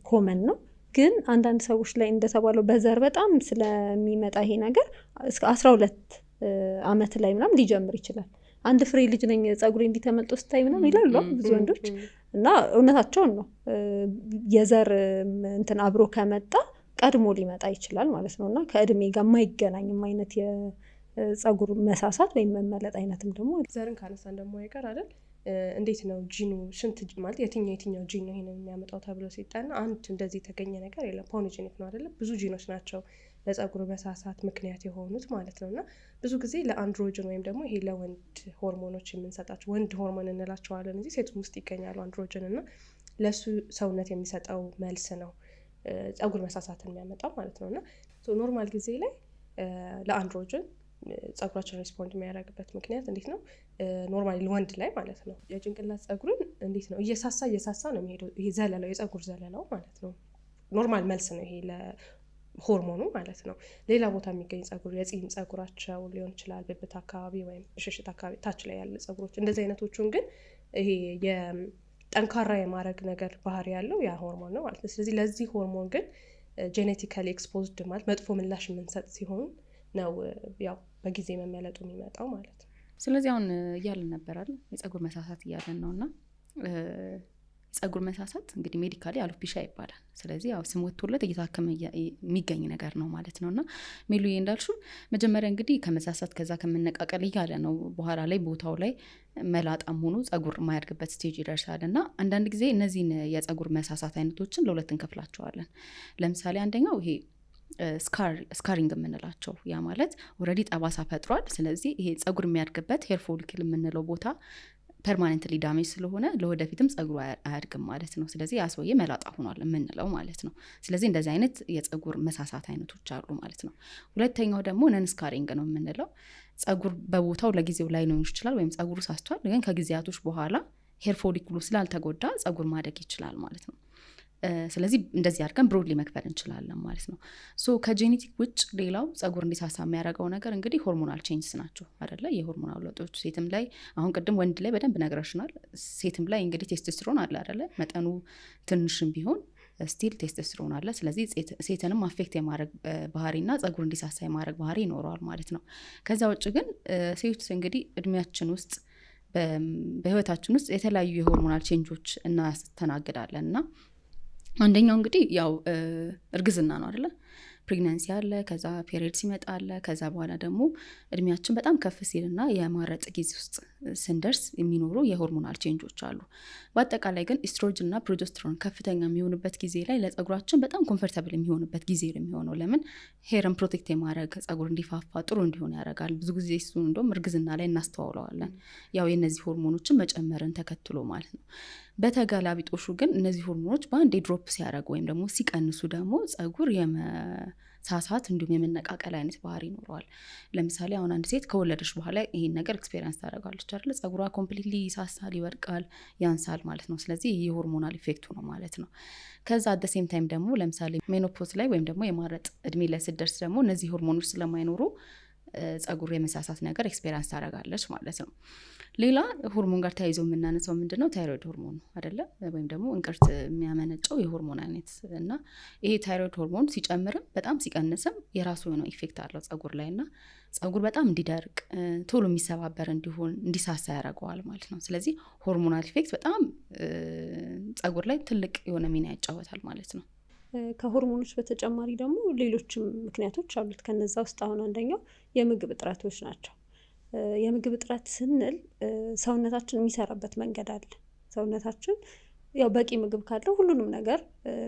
ኮመን ነው። ግን አንዳንድ ሰዎች ላይ እንደተባለው በዘር በጣም ስለሚመጣ ይሄ ነገር እስከ 12 ዓመት ላይ ምናምን ሊጀምር ይችላል። አንድ ፍሬ ልጅ ነኝ ጸጉሬ እንዲተመልጦ ስታይ ምናምን ይላሉ ብዙ ወንዶች እና እውነታቸውን ነው። የዘር እንትን አብሮ ከመጣ ቀድሞ ሊመጣ ይችላል ማለት ነው እና ከእድሜ ጋር የማይገናኝም አይነት የጸጉር መሳሳት ወይም መመለጥ አይነትም ደግሞ ዘርን ካነሳን ደግሞ አይቀር አይደል? እንዴት ነው ጂኑ ሽንት ማለት የትኛው ጂን ነው ይሄንን የሚያመጣው ተብሎ ሲጠና አንድ እንደዚህ የተገኘ ነገር የለም። ፖሊጂኒክ ነው አይደለ? ብዙ ጂኖች ናቸው ለጸጉር መሳሳት ምክንያት የሆኑት ማለት ነው እና ብዙ ጊዜ ለአንድሮጅን ወይም ደግሞ ይሄ ለወንድ ሆርሞኖች የምንሰጣቸው ወንድ ሆርሞን እንላቸዋለን እንጂ ሴቱም ውስጥ ይገኛሉ አንድሮጅን እና ለሱ ሰውነት የሚሰጠው መልስ ነው ጸጉር መሳሳትን የሚያመጣው ማለት ነው እና ኖርማል ጊዜ ላይ ለአንድሮጅን ጸጉራችን ሬስፖንድ የሚያደርግበት ምክንያት እንዴት ነው? ኖርማሊ ወንድ ላይ ማለት ነው የጭንቅላት ጸጉርን እንዴት ነው እየሳሳ ነው የሚሄደው። ይሄ ዘለላው የጸጉር ዘለላው ማለት ነው ኖርማል መልስ ነው ይሄ ሆርሞኑ ማለት ነው። ሌላ ቦታ የሚገኝ ጸጉር የጺም ጸጉራቸው ሊሆን ይችላል፣ ብብት አካባቢ ወይም ብሽሽት አካባቢ ታች ላይ ያለ ጸጉሮች እንደዚህ አይነቶቹን ግን ይሄ የጠንካራ የማድረግ ነገር ባህሪ ያለው ያ ሆርሞን ነው ማለት ነው። ስለዚህ ለዚህ ሆርሞን ግን ጄኔቲካሊ ኤክስፖዝድ ማለት መጥፎ ምላሽ የምንሰጥ ሲሆን ነው ያው በጊዜ መመለጡ የሚመጣው ማለት ነው። ስለዚህ አሁን እያለን ነበር አይደል የጸጉር መሳሳት እያለን ነውና ጸጉር መሳሳት እንግዲህ ሜዲካሊ አሎፔሻ ይባላል። ስለዚህ ያው ስም ወጥቶለት እየታከመ የሚገኝ ነገር ነው ማለት ነውና ሜሉዬ እንዳልሽው መጀመሪያ እንግዲህ ከመሳሳት ከዛ ከመነቃቀል እያለ ነው በኋላ ላይ ቦታው ላይ መላጣም ሆኖ ጸጉር የማያድግበት ስቴጅ ይደርሳልና አንዳንድ ጊዜ እነዚህን የጸጉር መሳሳት አይነቶችን ለሁለት እንከፍላቸዋለን። ለምሳሌ አንደኛው ይሄ ስካሪንግ የምንላቸው ያ ማለት ኦልሬዲ ጠባሳ ፈጥሯል። ስለዚህ ይሄ ጸጉር የሚያድግበት ሄር ፎሊክል የምንለው ቦታ ፐርማኔንትሊ ዳሜጅ ስለሆነ ለወደፊትም ጸጉሩ አያድግም ማለት ነው። ስለዚህ ያ ሰውዬ መላጣ ሆኗል የምንለው ማለት ነው። ስለዚህ እንደዚህ አይነት የጸጉር መሳሳት አይነቶች አሉ ማለት ነው። ሁለተኛው ደግሞ ነን ስካሪንግ ነው የምንለው ጸጉር በቦታው ለጊዜው ላይ ነው ይችላል ወይም ጸጉሩ ሳስቷል፣ ግን ከጊዜያቶች በኋላ ሄር ፎሊክሉ ስላልተጎዳ ጸጉር ማደግ ይችላል ማለት ነው። ስለዚህ እንደዚህ አድርገን ብሮድሊ መክፈል እንችላለን ማለት ነው። ከጄኔቲክ ውጭ ሌላው ጸጉር እንዲሳሳ የሚያደርገው ነገር እንግዲህ ሆርሞናል ቼንጅስ ናቸው አይደለ? የሆርሞናል ለውጦች ሴትም ላይ አሁን ቅድም ወንድ ላይ በደንብ ነግረሽናል። ሴትም ላይ እንግዲህ ቴስቶስትሮን አለ አይደለ? መጠኑ ትንሽም ቢሆን ስቲል ቴስቶስትሮን አለ። ስለዚህ ሴትንም አፌክት የማድረግ ባህሪና ጸጉር እንዲሳሳ የማድረግ ባህሪ ይኖረዋል ማለት ነው። ከዛ ውጭ ግን ሴቶች እንግዲህ እድሜያችን ውስጥ በህይወታችን ውስጥ የተለያዩ የሆርሞናል ቼንጆች እናስተናግዳለን እና አንደኛው እንግዲህ ያው እርግዝና ነው አይደለ? ፕሬግናንሲ አለ፣ ከዛ ፔሪድ ሲመጣ አለ። ከዛ በኋላ ደግሞ እድሜያችን በጣም ከፍ ሲልና የማረጥ ጊዜ ውስጥ ስንደርስ የሚኖሩ የሆርሞናል ቼንጆች አሉ። በአጠቃላይ ግን ኢስትሮጅን እና ፕሮጀስትሮን ከፍተኛ የሚሆንበት ጊዜ ላይ ለጸጉራችን በጣም ኮምፎርታብል የሚሆንበት ጊዜ ነው የሚሆነው። ለምን? ሄርን ፕሮቴክት የማድረግ ጸጉር እንዲፋፋ ጥሩ እንዲሆን ያደርጋል። ብዙ ጊዜ እሱ እንደውም እርግዝና ላይ እናስተዋውለዋለን፣ ያው የእነዚህ ሆርሞኖችን መጨመርን ተከትሎ ማለት ነው። በተገላቢጦሹ ግን እነዚህ ሆርሞኖች በአንዴ ድሮፕ ሲያደርጉ ወይም ደግሞ ሲቀንሱ ደግሞ ጸጉር የመሳሳት እንዲሁም የመነቃቀል አይነት ባህሪ ይኖረዋል። ለምሳሌ አሁን አንድ ሴት ከወለደች በኋላ ይሄን ነገር ኤክስፔሪንስ ታደርጋለች አይደል? ጸጉሯ ኮምፕሊትሊ ይሳሳል፣ ይወድቃል፣ ያንሳል ማለት ነው። ስለዚህ ይህ የሆርሞናል ኢፌክቱ ነው ማለት ነው። ከዛ አት ሴም ታይም ደግሞ ለምሳሌ ሜኖፖዝ ላይ ወይም ደግሞ የማረጥ እድሜ ላይ ስትደርስ ደግሞ እነዚህ ሆርሞኖች ስለማይኖሩ ጸጉር የመሳሳት ነገር ኤክስፔሪንስ ታደርጋለች ማለት ነው። ሌላ ሆርሞን ጋር ተያይዞ የምናነሳው ምንድነው? ታይሮይድ ሆርሞን አይደለ? ወይም ደግሞ እንቅርት የሚያመነጨው የሆርሞን አይነት እና ይሄ ታይሮይድ ሆርሞን ሲጨምርም በጣም ሲቀንስም የራሱ የሆነ ኢፌክት አለው ጸጉር ላይ እና ጸጉር በጣም እንዲደርቅ ቶሎ የሚሰባበር እንዲሆን እንዲሳሳ ያደርገዋል ማለት ነው። ስለዚህ ሆርሞናል ኢፌክት በጣም ጸጉር ላይ ትልቅ የሆነ ሚና ያጫወታል ማለት ነው። ከሆርሞኖች በተጨማሪ ደግሞ ሌሎችም ምክንያቶች አሉት። ከነዛ ውስጥ አሁን አንደኛው የምግብ እጥረቶች ናቸው። የምግብ እጥረት ስንል ሰውነታችን የሚሰራበት መንገድ አለ። ሰውነታችን ያው በቂ ምግብ ካለው ሁሉንም ነገር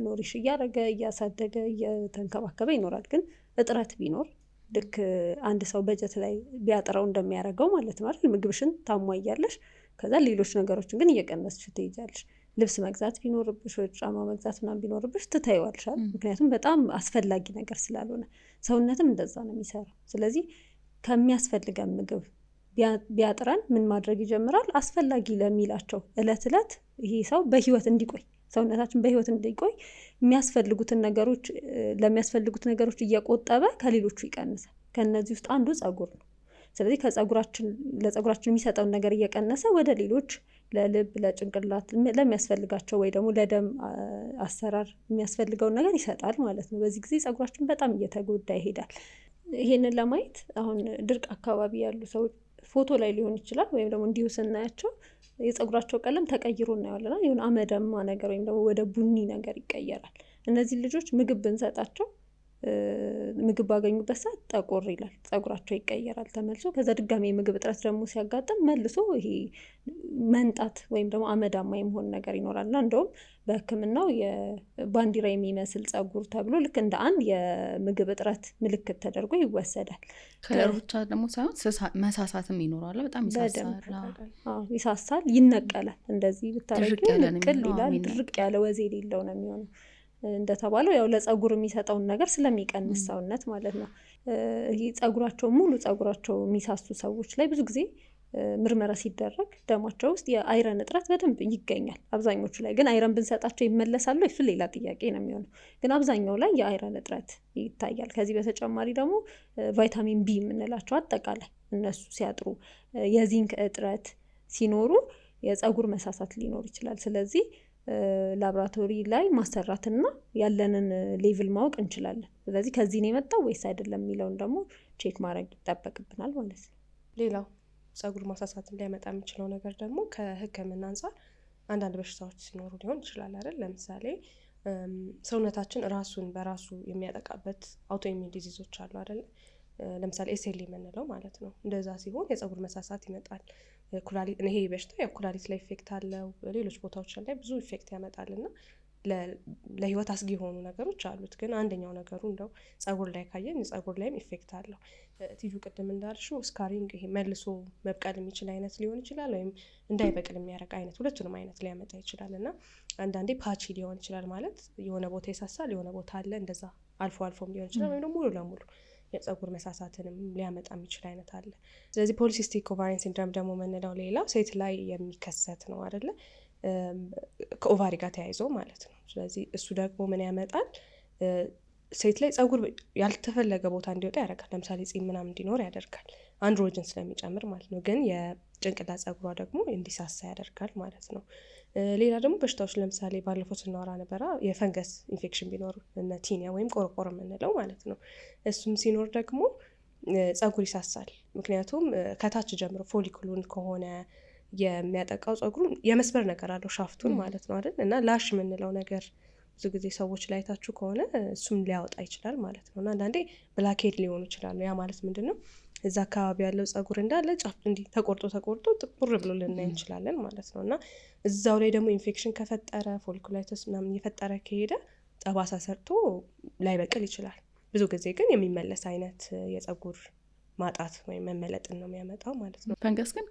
ኖሪሽ እያደረገ እያሳደገ እየተንከባከበ ይኖራል። ግን እጥረት ቢኖር ልክ አንድ ሰው በጀት ላይ ቢያጥረው እንደሚያደርገው ማለት ነው አይደል? ምግብሽን ታሟያለሽ፣ ከዛ ሌሎች ነገሮችን ግን እየቀነስሽ ትይዛለሽ። ልብስ መግዛት ቢኖርብሽ ወይ ጫማ መግዛት ምናምን ቢኖርብሽ ትታይዋለሽ፣ ምክንያቱም በጣም አስፈላጊ ነገር ስላልሆነ። ሰውነትም እንደዛ ነው የሚሰራው። ስለዚህ ከሚያስፈልገን ምግብ ቢያጥረን ምን ማድረግ ይጀምራል? አስፈላጊ ለሚላቸው እለት እለት ይሄ ሰው በህይወት እንዲቆይ ሰውነታችን በህይወት እንዲቆይ ለሚያስፈልጉት ነገሮች እየቆጠበ ከሌሎቹ ይቀንሳል። ከነዚህ ውስጥ አንዱ ጸጉር ነው። ስለዚህ ለጸጉራችን የሚሰጠውን ነገር እየቀነሰ ወደ ሌሎች ለልብ፣ ለጭንቅላት ለሚያስፈልጋቸው ወይ ደግሞ ለደም አሰራር የሚያስፈልገውን ነገር ይሰጣል ማለት ነው። በዚህ ጊዜ ጸጉራችን በጣም እየተጎዳ ይሄዳል። ይሄንን ለማየት አሁን ድርቅ አካባቢ ያሉ ሰዎች ፎቶ ላይ ሊሆን ይችላል ወይም ደግሞ እንዲሁ ስናያቸው የጸጉራቸው ቀለም ተቀይሮ እናየዋለን። የሆነ አመዳማ ነገር ወይም ደግሞ ወደ ቡኒ ነገር ይቀየራል። እነዚህ ልጆች ምግብ ብንሰጣቸው ምግብ ባገኙበት ሰዓት ጠቆር ይላል፣ ጸጉራቸው ይቀየራል ተመልሶ። ከዛ ድጋሚ የምግብ እጥረት ደግሞ ሲያጋጥም መልሶ ይሄ መንጣት ወይም ደግሞ አመዳማ የመሆን ነገር ይኖራል። እና እንደውም በሕክምናው የባንዲራ የሚመስል ጸጉር ተብሎ ልክ እንደ አንድ የምግብ እጥረት ምልክት ተደርጎ ይወሰዳል። ከለር ብቻ ደግሞ ሳይሆን መሳሳትም ይኖራል። በጣም ይሳሳል፣ ይነቀላል። እንደዚህ ብታረጊው ንቅል ይላል። ድርቅ ያለ ወዝ የሌለው ነው የሚሆነው። እንደተባለው ያው ለጸጉር የሚሰጠውን ነገር ስለሚቀንስ ሰውነት ማለት ነው። ይህ ጸጉራቸው ሙሉ ጸጉራቸው የሚሳሱ ሰዎች ላይ ብዙ ጊዜ ምርመራ ሲደረግ ደማቸው ውስጥ የአይረን እጥረት በደንብ ይገኛል። አብዛኞቹ ላይ ግን አይረን ብንሰጣቸው ይመለሳሉ? እሱ ሌላ ጥያቄ ነው የሚሆነው። ግን አብዛኛው ላይ የአይረን እጥረት ይታያል። ከዚህ በተጨማሪ ደግሞ ቫይታሚን ቢ የምንላቸው አጠቃላይ እነሱ ሲያጥሩ፣ የዚንክ እጥረት ሲኖሩ የጸጉር መሳሳት ሊኖር ይችላል። ስለዚህ ላብራቶሪ ላይ ማሰራትና ያለንን ሌቭል ማወቅ እንችላለን። ስለዚህ ከዚህ ነው የመጣው ወይስ አይደለም የሚለውን ደግሞ ቼክ ማድረግ ይጠበቅብናል ማለት ነው። ሌላው ጸጉር ማሳሳትን ሊያመጣ የሚችለው ነገር ደግሞ ከሕክምና አንጻር አንዳንድ በሽታዎች ሲኖሩ ሊሆን ይችላል አይደል? ለምሳሌ ሰውነታችን ራሱን በራሱ የሚያጠቃበት አውቶኢሚዩን ዲዚዞች አሉ አይደል? ለምሳሌ ኤስኤል የምንለው ማለት ነው። እንደዛ ሲሆን የጸጉር መሳሳት ይመጣል። ኩላሊት፣ ይሄ በሽታ ያው ኩላሊት ላይ ኢፌክት አለው፣ ሌሎች ቦታዎች ላይ ብዙ ኢፌክት ያመጣል እና ለህይወት አስጊ የሆኑ ነገሮች አሉት። ግን አንደኛው ነገሩ እንደው ጸጉር ላይ ካየን ጸጉር ላይም ኢፌክት አለው። ቲዩ ቅድም እንዳልሽው ስካሪንግ፣ ይሄ መልሶ መብቀል የሚችል አይነት ሊሆን ይችላል፣ ወይም እንዳይበቅል የሚያደርግ አይነት፣ ሁለቱንም አይነት ሊያመጣ ይችላል እና አንዳንዴ ፓቺ ሊሆን ይችላል ማለት የሆነ ቦታ ይሳሳል፣ የሆነ ቦታ አለ፣ እንደዛ አልፎ አልፎም ሊሆን ይችላል፣ ወይም ደግሞ ሙሉ ለሙሉ የጸጉር መሳሳትንም ሊያመጣ የሚችል አይነት አለ። ስለዚህ ፖሊሲስቲክ ኦቫሪያን ሲንድሮም ደግሞ የምንለው ሌላው ሴት ላይ የሚከሰት ነው አይደለ? ከኦቫሪ ጋር ተያይዞ ማለት ነው። ስለዚህ እሱ ደግሞ ምን ያመጣል? ሴት ላይ ጸጉር ያልተፈለገ ቦታ እንዲወጣ ያደርጋል። ለምሳሌ ጺም ምናምን እንዲኖር ያደርጋል፣ አንድሮጅን ስለሚጨምር ማለት ነው። ግን የጭንቅላት ጸጉሯ ደግሞ እንዲሳሳ ያደርጋል ማለት ነው። ሌላ ደግሞ በሽታዎች ለምሳሌ ባለፈው ስናወራ ነበረ የፈንገስ ኢንፌክሽን ቢኖር እነ ቲኒያ ወይም ቆርቆር የምንለው ማለት ነው። እሱም ሲኖር ደግሞ ጸጉር ይሳሳል። ምክንያቱም ከታች ጀምሮ ፎሊክሉን ከሆነ የሚያጠቃው ጸጉሩን የመስበር ነገር አለው ሻፍቱን ማለት ነው አይደል? እና ላሽ የምንለው ነገር ብዙ ጊዜ ሰዎች ላይ ታችሁ ከሆነ እሱም ሊያወጣ ይችላል ማለት ነው። እና አንዳንዴ ብላክሄድ ሊሆኑ ይችላሉ። ያ ማለት ምንድን ነው? እዛ አካባቢ ያለው ጸጉር እንዳለ ጫፍ እንዲህ ተቆርጦ ጥቁር ብሎ ልናይ እንችላለን ማለት ነው። እና እዛው ላይ ደግሞ ኢንፌክሽን ከፈጠረ ፎሊኩላይተስ ምናምን እየፈጠረ ከሄደ ጠባሳ ሰርቶ ላይበቅል ይችላል። ብዙ ጊዜ ግን የሚመለስ አይነት የጸጉር ማጣት ወይም መመለጥን ነው የሚያመጣው ማለት ነው። ፈንገስ ግን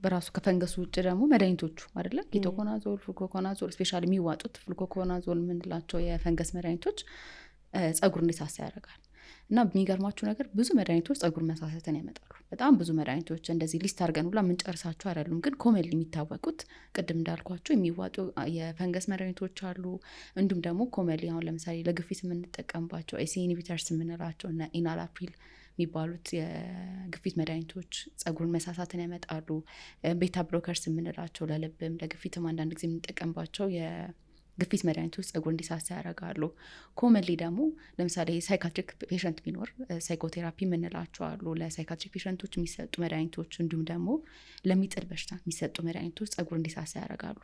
በራሱ ከፈንገሱ ውጭ ደግሞ መድኃኒቶቹ አይደለ? ኬቶኮናዞል፣ ፍሉኮኮናዞል፣ ስፔሻሊ የሚዋጡት ፍሉኮኮናዞል የምንላቸው የፈንገስ መድኃኒቶች ጸጉር እንዲሳሳ ያደርጋል። እና የሚገርማችሁ ነገር ብዙ መድኃኒቶች ጸጉር መሳሳትን ያመጣሉ። በጣም ብዙ መድኃኒቶች እንደዚህ ሊስት አድርገን ሁላ የምንጨርሳቸው አይደሉም። ግን ኮመንሊ የሚታወቁት ቅድም እንዳልኳቸው የሚዋጡ የፈንገስ መድኃኒቶች አሉ። እንዲሁም ደግሞ ኮመንሊ አሁን ለምሳሌ ለግፊት የምንጠቀምባቸው ኤሲ ኢንሂቢተርስ የምንላቸው እና ኢናላፕሪል የሚባሉት የግፊት መድኃኒቶች ጸጉርን መሳሳትን ያመጣሉ። ቤታ ብሎከርስ የምንላቸው ለልብም ለግፊትም አንዳንድ ጊዜ የምንጠቀምባቸው የግፊት መድኃኒቶች ጸጉር እንዲሳሳ ያደርጋሉ። ኮመንሊ ደግሞ ለምሳሌ ሳይካትሪክ ፔሸንት ቢኖር ሳይኮቴራፒ የምንላቸው አሉ። ለሳይካትሪክ ፔሸንቶች የሚሰጡ መድኃኒቶች እንዲሁም ደግሞ ለሚጥል በሽታ የሚሰጡ መድኃኒቶች ጸጉር እንዲሳሳ ያደርጋሉ።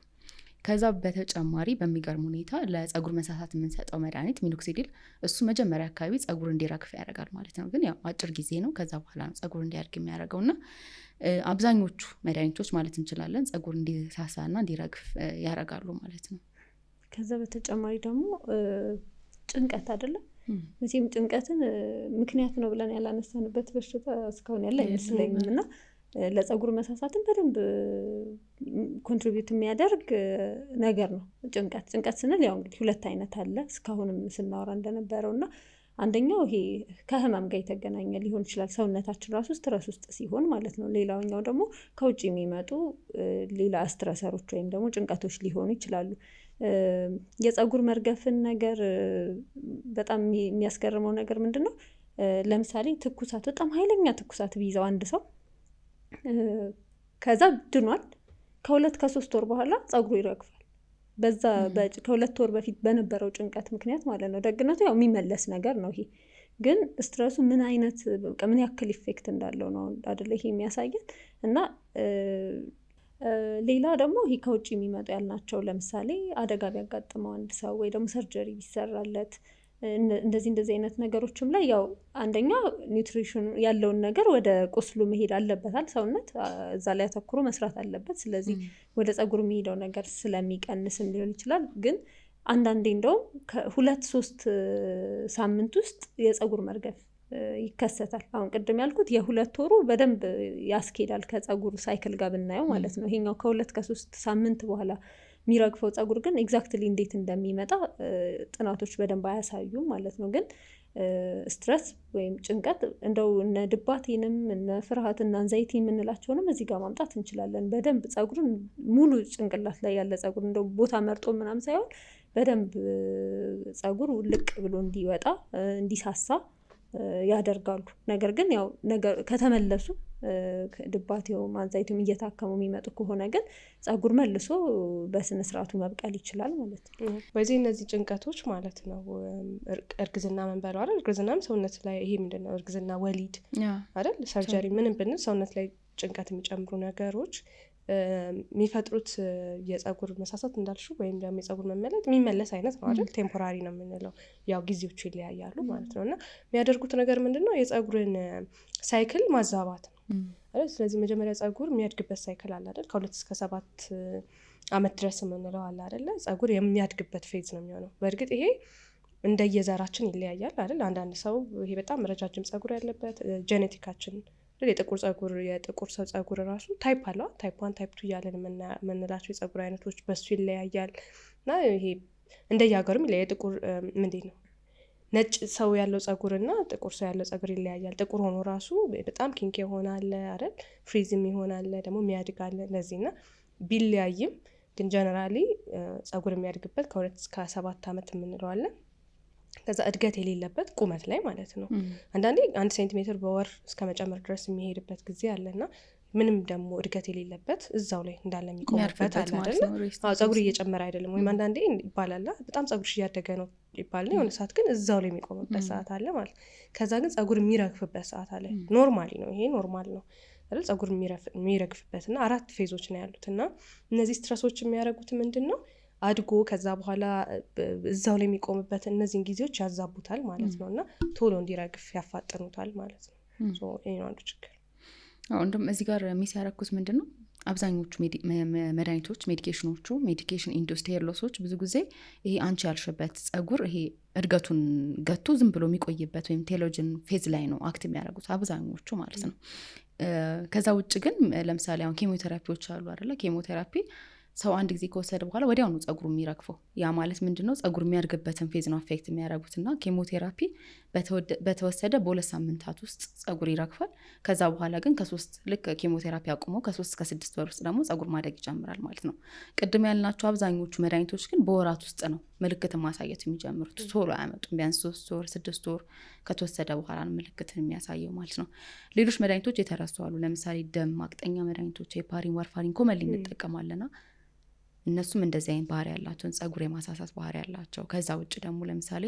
ከዛ በተጨማሪ በሚገርም ሁኔታ ለጸጉር መሳሳት የምንሰጠው መድኃኒት ሚኖክሲዲል እሱ መጀመሪያ አካባቢ ጸጉር እንዲረግፍ ያደርጋል ማለት ነው። ግን ያው አጭር ጊዜ ነው። ከዛ በኋላ ነው ጸጉር እንዲያድግ የሚያደርገው እና አብዛኞቹ መድኃኒቶች ማለት እንችላለን ጸጉር እንዲሳሳና እንዲረግፍ ያደርጋሉ ማለት ነው። ከዛ በተጨማሪ ደግሞ ጭንቀት አይደለም መቼም ጭንቀትን ምክንያት ነው ብለን ያላነሳንበት በሽታ እስካሁን ያለ አይመስለኝም እና ለጸጉር መሳሳትን በደንብ ኮንትሪቢዩት የሚያደርግ ነገር ነው ጭንቀት ስንል ያው እንግዲህ ሁለት አይነት አለ እስካሁንም ስናወራ እንደነበረው እና አንደኛው ይሄ ከህመም ጋር የተገናኘ ሊሆን ይችላል ሰውነታችን ራሱ ስትረስ ውስጥ ሲሆን ማለት ነው። ሌላኛው ደግሞ ከውጭ የሚመጡ ሌላ ስትረሰሮች ወይም ደግሞ ጭንቀቶች ሊሆኑ ይችላሉ። የጸጉር መርገፍን ነገር በጣም የሚያስገርመው ነገር ምንድነው? ለምሳሌ ትኩሳት በጣም ኃይለኛ ትኩሳት ቢይዘው አንድ ሰው ከዛ ድኗል ከ2 ከ3 ወር በኋላ ጸጉሩ ይረግፋል። በዛ ከ2 ወር በፊት በነበረው ጭንቀት ምክንያት ማለት ነው። ደግነቱ ያው የሚመለስ ነገር ነው። ይሄ ግን ስትረሱ ምን አይነት ምን ያክል ኢፌክት እንዳለው ነው አይደለ ይሄ የሚያሳየን እና ሌላ ደግሞ ይሄ ከውጭ የሚመጡ ያልናቸው ለምሳሌ አደጋ ቢያጋጥመው አንድ ሰው ወይ ደግሞ ሰርጀሪ ቢሰራለት እንደዚህ አይነት ነገሮችም ላይ ያው አንደኛ ኒውትሪሽን ያለውን ነገር ወደ ቁስሉ መሄድ አለበታል ሰውነት እዛ ላይ አተኩሮ መስራት አለበት። ስለዚህ ወደ ጸጉር የሚሄደው ነገር ስለሚቀንስም ሊሆን ይችላል። ግን አንዳንዴ እንደውም ከ2-3 ሳምንት ውስጥ የጸጉር መርገፍ ይከሰታል። አሁን ቅድም ያልኩት የ2 ወሩ በደንብ ያስኬዳል ከጸጉር ሳይክል ጋር ብናየው ማለት ነው። ይሄኛው ከ2 ከ3 ሳምንት በኋላ የሚረግፈው ጸጉር ግን ኤግዛክትሊ እንዴት እንደሚመጣ ጥናቶች በደንብ አያሳዩም ማለት ነው። ግን ስትረስ ወይም ጭንቀት እንደው እነ ድባቴንም እነ ፍርሃትና አንዛይቲ የምንላቸውንም እዚህ ጋር ማምጣት እንችላለን። በደንብ ጸጉርን ሙሉ ጭንቅላት ላይ ያለ ጸጉር እንደው ቦታ መርጦ ምናምን ሳይሆን በደንብ ጸጉር ልቅ ብሎ እንዲወጣ እንዲሳሳ ያደርጋሉ። ነገር ግን ያው ነገር ከተመለሱ ድባቴው አንዛይቲውም እየታከሙ የሚመጡ ከሆነ ግን ጸጉር መልሶ በስነ ስርዓቱ መብቀል ይችላል ማለት ነው። በዚህ እነዚህ ጭንቀቶች ማለት ነው እርግዝና መንበሩ አይደል? እርግዝናም ሰውነት ላይ ይሄ ምንድነው እርግዝና ወሊድ አይደል? ሰርጀሪ ምንም ብንል ሰውነት ላይ ጭንቀት የሚጨምሩ ነገሮች የሚፈጥሩት የጸጉር መሳሳት እንዳልሽው ወይም ደግሞ የጸጉር መመለጥ የሚመለስ አይነት ነው አይደል? ቴምፖራሪ ነው የምንለው ያው ጊዜዎቹ ይለያያሉ ማለት ነው። እና የሚያደርጉት ነገር ምንድነው የጸጉርን ሳይክል ማዛባት ነው አይደል? ስለዚህ መጀመሪያ ጸጉር የሚያድግበት ሳይክል አለ አይደል? ከ2 እስከ 7 አመት ድረስ የምንለው አለ አይደል? ጸጉር የሚያድግበት ፌዝ ነው የሚሆነው። በእርግጥ ይሄ እንደየዘራችን ይለያያል አይደል? አንዳንድ ሰው ይሄ በጣም ረጃጅም ጸጉር ያለበት ጄኔቲካችን የጥቁር ሰው ጸጉር ራሱ ታይፕ አለው። ታይፕ 1 ታይፕ 2 እያለን የምንላቸው የጸጉር አይነቶች በሱ ይለያያል። እና ይሄ እንደየሀገሩም የጥቁር ምንድን ነው ነጭ ሰው ያለው ጸጉርና ጥቁር ሰው ያለው ጸጉር ይለያያል። ጥቁር ሆኖ ራሱ በጣም ኪንክ ይሆናል አይደል? ፍሪዝም ይሆናል ደግሞ የሚያድጋል ለዚህና ቢለያይም ግን ጀነራሊ ጸጉር የሚያድግበት ከ2 እስከ 7 አመት የምንለዋለን። ከዛ እድገት የሌለበት ቁመት ላይ ማለት ነው። አንዳንዴ 1 ሴንቲሜትር በወር እስከ መጨመር ድረስ የሚሄድበት ጊዜ አለና ምንም ደግሞ እድገት የሌለበት እዛው ላይ እንዳለ የሚቆምበት አለ አይደል? ጸጉር እየጨመረ አይደለም ወይም አንዳንዴ ይባላል በጣም ጸጉርሽ እያደገ ነው ይባላል። የሆነ ሰዓት ግን እዛው ላይ የሚቆምበት ሰዓት አለ ማለት። ከዛ ግን ጸጉር የሚረግፍበት ሰዓት አለ። ኖርማሊ ነው ይሄ ኖርማል ነው አይደል? ጸጉር የሚረግፍበት እና 4 ፌዞች ነው ያሉት እና እነዚህ ስትረሶች የሚያደርጉት ምንድነው አድጎ ከዛ በኋላ እዛው ላይ የሚቆምበት እነዚህን ጊዜዎች ያዛቡታል ማለት ነው እና ቶሎ እንዲረግፍ ያፋጥኑታል ማለት ነው። ይሄ ነው አንዱ ችግር። እንደውም እዚህ ጋር የሚያረኩት ምንድነው አብዛኞቹ መድኃኒቶች ሜዲኬሽን ኢንዱስድ ሄር ሎሶች ብዙ ጊዜ ይሄ አንቺ ያልሽበት ጸጉር ይሄ እድገቱን ገቶ ዝም ብሎ የሚቆይበት ወይም ቴሎጅን ፌዝ ላይ ነው አክት የሚያደርጉት አብዛኞቹ ማለት ነው። ከዛ ውጭ ግን ለምሳሌ አሁን ኬሞቴራፒዎች አሉ አይደለ? ኬሞቴራፒ ሰው አንድ ጊዜ ከወሰደ በኋላ ወዲያው ነው ጸጉሩ የሚረግፈው። ያ ማለት ምንድነው? ጸጉር የሚያድግበትን ፌዝ ነው አፌክት የሚያደርጉትና ኬሞቴራፒ በተወሰደ በ2 ሳምንታት ውስጥ ጸጉር ይረግፋል። ከዛ በኋላ ግን ልክ ኬሞቴራፒ አቁሞ ከ3 እስከ 6 ወር ውስጥ ደግሞ ጸጉር ማደግ ይጀምራል ማለት ነው። ቅድም ያልናቸው አብዛኞቹ መድኃኒቶች ግን በወራት ውስጥ ነው ምልክትን ማሳየት የሚጀምሩት። ቶሎ አያመጡም። ቢያንስ 3 ወር 6 ወር ከተወሰደ በኋላ ነው ምልክትን የሚያሳየው ማለት ነው። ሌሎች መድኃኒቶች የተረሱ አሉ። ለምሳሌ ደም ማቅጠኛ መድኃኒቶች ሄፓሪን፣ ዋርፋሪን ኮመንሊ እንጠቀማለና እነሱም እንደዚህ አይነት ባህሪ ያላቸውን ጸጉር የማሳሳት ባህሪ ያላቸው። ከዛ ውጭ ደግሞ ለምሳሌ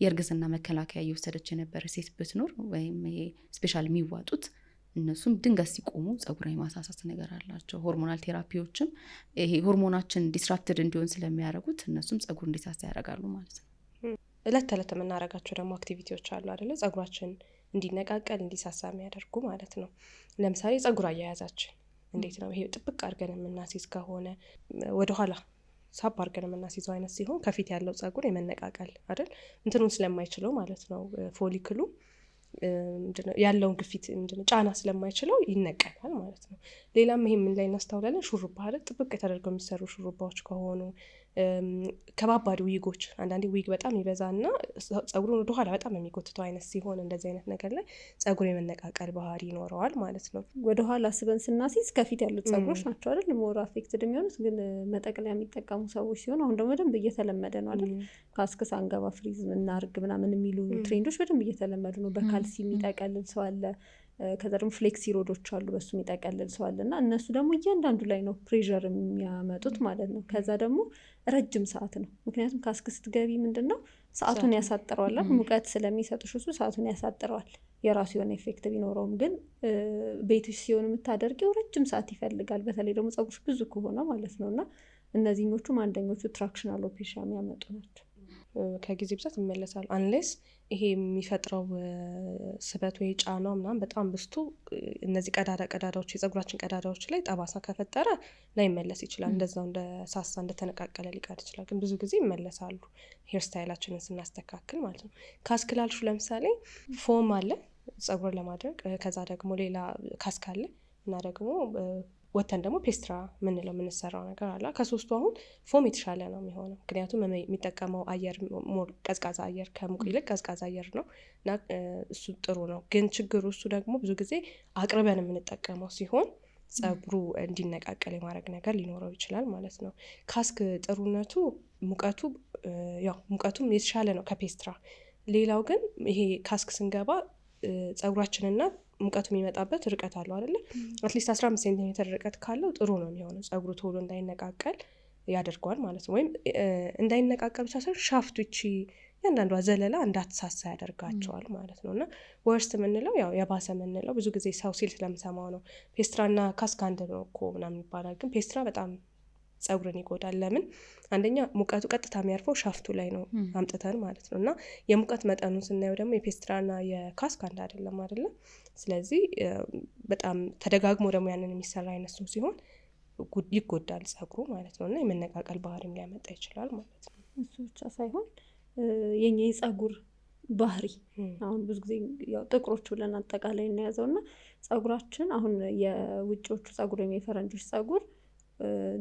የእርግዝና መከላከያ እየወሰደች የነበረ ሴት ብትኖር ወይም ይሄ ስፔሻል የሚዋጡት እነሱም ድንገት ሲቆሙ ጸጉር የማሳሳት ነገር አላቸው። ሆርሞናል ቴራፒዎችም ይሄ ሆርሞናችን ዲስራፕትድ እንዲሆን ስለሚያደርጉት እነሱም ጸጉር እንዲሳሳ ያደርጋሉ ማለት ነው። እለት ተዕለት የምናደርጋቸው ደግሞ አክቲቪቲዎች አሉ አይደለ? ጸጉራችን እንዲነቃቀል እንዲሳሳ የሚያደርጉ ማለት ነው። ለምሳሌ ጸጉር አያያዛችን እንዴት ነው? ይሄ ጥብቅ አድርገን የምናስይዝ ከሆነ ወደኋላ ሳብ አድርገን የምናስይዘው አይነት ሲሆን ከፊት ያለው ጸጉር የመነቃቀል አይደል እንትኑን ስለማይችለው ማለት ነው ፎሊክሉ ያለውን ግፊት ጫና ስለማይችለው ይነቀላል ማለት ነው። ሌላም ይሄ ምን ላይ እናስተውላለን? ሹሩባ አይደል? ጥብቅ ተደርገው የሚሰሩ ሹሩባዎች ከሆኑ ከባባድ ዊጎች፣ አንዳንዴ ዊግ በጣም ይበዛና ጸጉሩን ወደ ኋላ በጣም የሚጎትተው አይነት ሲሆን እንደዚህ አይነት ነገር ላይ ጸጉር የመነቃቀል ባህሪ ይኖረዋል ማለት ነው። ወደ ኋላ ስበን ስናሲዝ ከፊት ያሉት ጸጉሮች ናቸው አይደል ሞር አፌክትድ የሚሆኑት፣ ግን መጠቅለያ የሚጠቀሙ ሰዎች ሲሆን አሁን ደግሞ በደንብ እየተለመደ ነው አይደል? ካስክስ አንገባ ፍሪዝ እናርግ ምናምን የሚሉ ትሬንዶች በደንብ እየተለመዱ ነው። በካልሲ የሚጠቀልል ሰው አለ። ከዛ ደግሞ ፍሌክሲ ሮዶች አሉ፣ በሱ የሚጠቀልል ሰው አለና እነሱ ደግሞ እያንዳንዱ ላይ ነው ፕሬዠር የሚያመጡት ማለት ነው። ከዛ ደግሞ ረጅም ሰዓት ነው። ምክንያቱም ካስክስ ስትገቢ ምንድነው ሰዓቱን ያሳጥረዋል። ሙቀት ስለሚሰጥሽ እሱ ሰዓቱን ያሳጥረዋል። የራሱ የሆነ ኤፌክት ቢኖረውም ግን ቤትሽ ሲሆን የምታደርጊው ረጅም ሰዓት ይፈልጋል። በተለይ ደግሞ ጸጉርሽ ብዙ ከሆነ ማለት ነው። እና እነዚህኞቹም አንደኞቹ ትራክሽን አሎፔሻ የሚያመጡ ናቸው። ከጊዜ ብዛት ይመለሳል። አንሌስ ይሄ የሚፈጥረው ስበት ወይ ጫናው ምናምን በጣም ብስቱ እነዚህ ቀዳዳዎች የጸጉራችን ቀዳዳዎች ላይ ጠባሳ ከፈጠረ ላይመለስ ይችላል። እንደዛው እንደ ሳሳ እንደተነቃቀለ ሊቀር ይችላል። ግን ብዙ ጊዜ ይመለሳሉ ሄር ስታይላችንን ስናስተካክል ማለት ነው። ካስክላልሹ ለምሳሌ ፎም አለ ጸጉር ለማድረግ፣ ከዛ ደግሞ ሌላ ካስክ አለ እና ደግሞ ወተን ደግሞ ፔስትራ ምንለው የምንሰራው ነገር አለ። ከሶስቱ አሁን ፎም የተሻለ ነው የሚሆነው። ምክንያቱም የሚጠቀመው አየር ሞር ቀዝቃዛ አየር ከሙቅ ይልቅ ቀዝቃዛ አየር ነው እና እሱ ጥሩ ነው። ግን ችግሩ እሱ ደግሞ ብዙ ጊዜ አቅርበን የምንጠቀመው ሲሆን ጸጉሩ እንዲነቃቀል የማድረግ ነገር ሊኖረው ይችላል ማለት ነው። ካስክ ጥሩነቱ ሙቀቱም የተሻለ ነው ከፔስትራ። ሌላው ግን ይሄ ካስክ ስንገባ ጸጉራችንና ሙቀቱ የሚመጣበት ርቀት አለው አይደለ? አትሊስት 15 ሴንቲሜትር ርቀት ካለው ጥሩ ነው የሚሆነው። ጸጉሩ ቶሎ እንዳይነቃቀል ያደርገዋል ማለት ነው። ወይም እንዳይነቃቀል ብቻ ሳይሆን ሻፍቱ ይቺ ያንዳንዷ ዘለላ እንዳትሳሳ ያደርጋቸዋል ማለት ነው። እና ወርስት የምንለው የባሰ የምንለው ብዙ ጊዜ ሰው ሲል ስለምሰማው ነው ፔስትራና ካስክ አንድ ነው እኮ ምናምን ይባላል። ግን ፔስትራ በጣም ጸጉርን ይጎዳል። ለምን? አንደኛ ሙቀቱ ቀጥታ የሚያርፈው ሻፍቱ ላይ ነው አምጥተን ማለት ነው። እና የሙቀት መጠኑን ስናየው ደግሞ የፔስትራና የካስክ አንድ አይደለም አይደለም። ስለዚህ በጣም ተደጋግሞ ደግሞ ያንን የሚሰራ አይነት ሰው ሲሆን ይጎዳል ጸጉሩ ማለት ነው። እና የመነቃቀል ባህሪም ሊያመጣ ይችላል ማለት ነው። እሱ ብቻ ሳይሆን የኛ የጸጉር ባህሪ አሁን ብዙ ጊዜ ጥቁሮች ብለን አጠቃላይ እናያዘው እና ጸጉራችን አሁን የውጭዎቹ ጸጉር ወይም የፈረንጆች ጸጉር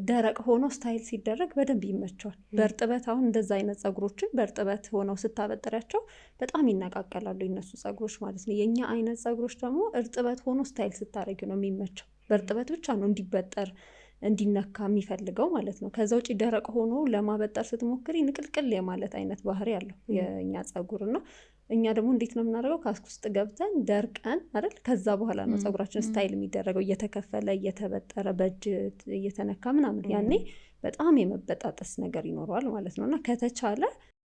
ደረቅ ሆኖ ስታይል ሲደረግ በደንብ ይመቸዋል። በእርጥበት አሁን እንደዛ አይነት ጸጉሮችን በእርጥበት ሆነው ስታበጥሪያቸው በጣም ይነቃቀላሉ የነሱ ጸጉሮች ማለት ነው። የኛ አይነት ጸጉሮች ደግሞ እርጥበት ሆኖ ስታይል ስታረጊ ነው የሚመቸው። በእርጥበት ብቻ ነው እንዲበጠር እንዲነካ የሚፈልገው ማለት ነው። ከዛ ውጪ ደረቅ ሆኖ ለማበጠር ስትሞክሪ ንቅልቅል የማለት አይነት ባህሪ ያለው የኛ ጸጉር ነው። እኛ ደግሞ እንዴት ነው የምናደርገው? ካስክ ውስጥ ገብተን ደርቀን አይደል? ከዛ በኋላ ነው ጸጉራችን ስታይል የሚደረገው እየተከፈለ እየተበጠረ በእጅ እየተነካ ምናምን። ያኔ በጣም የመበጣጠስ ነገር ይኖረዋል ማለት ነው። እና ከተቻለ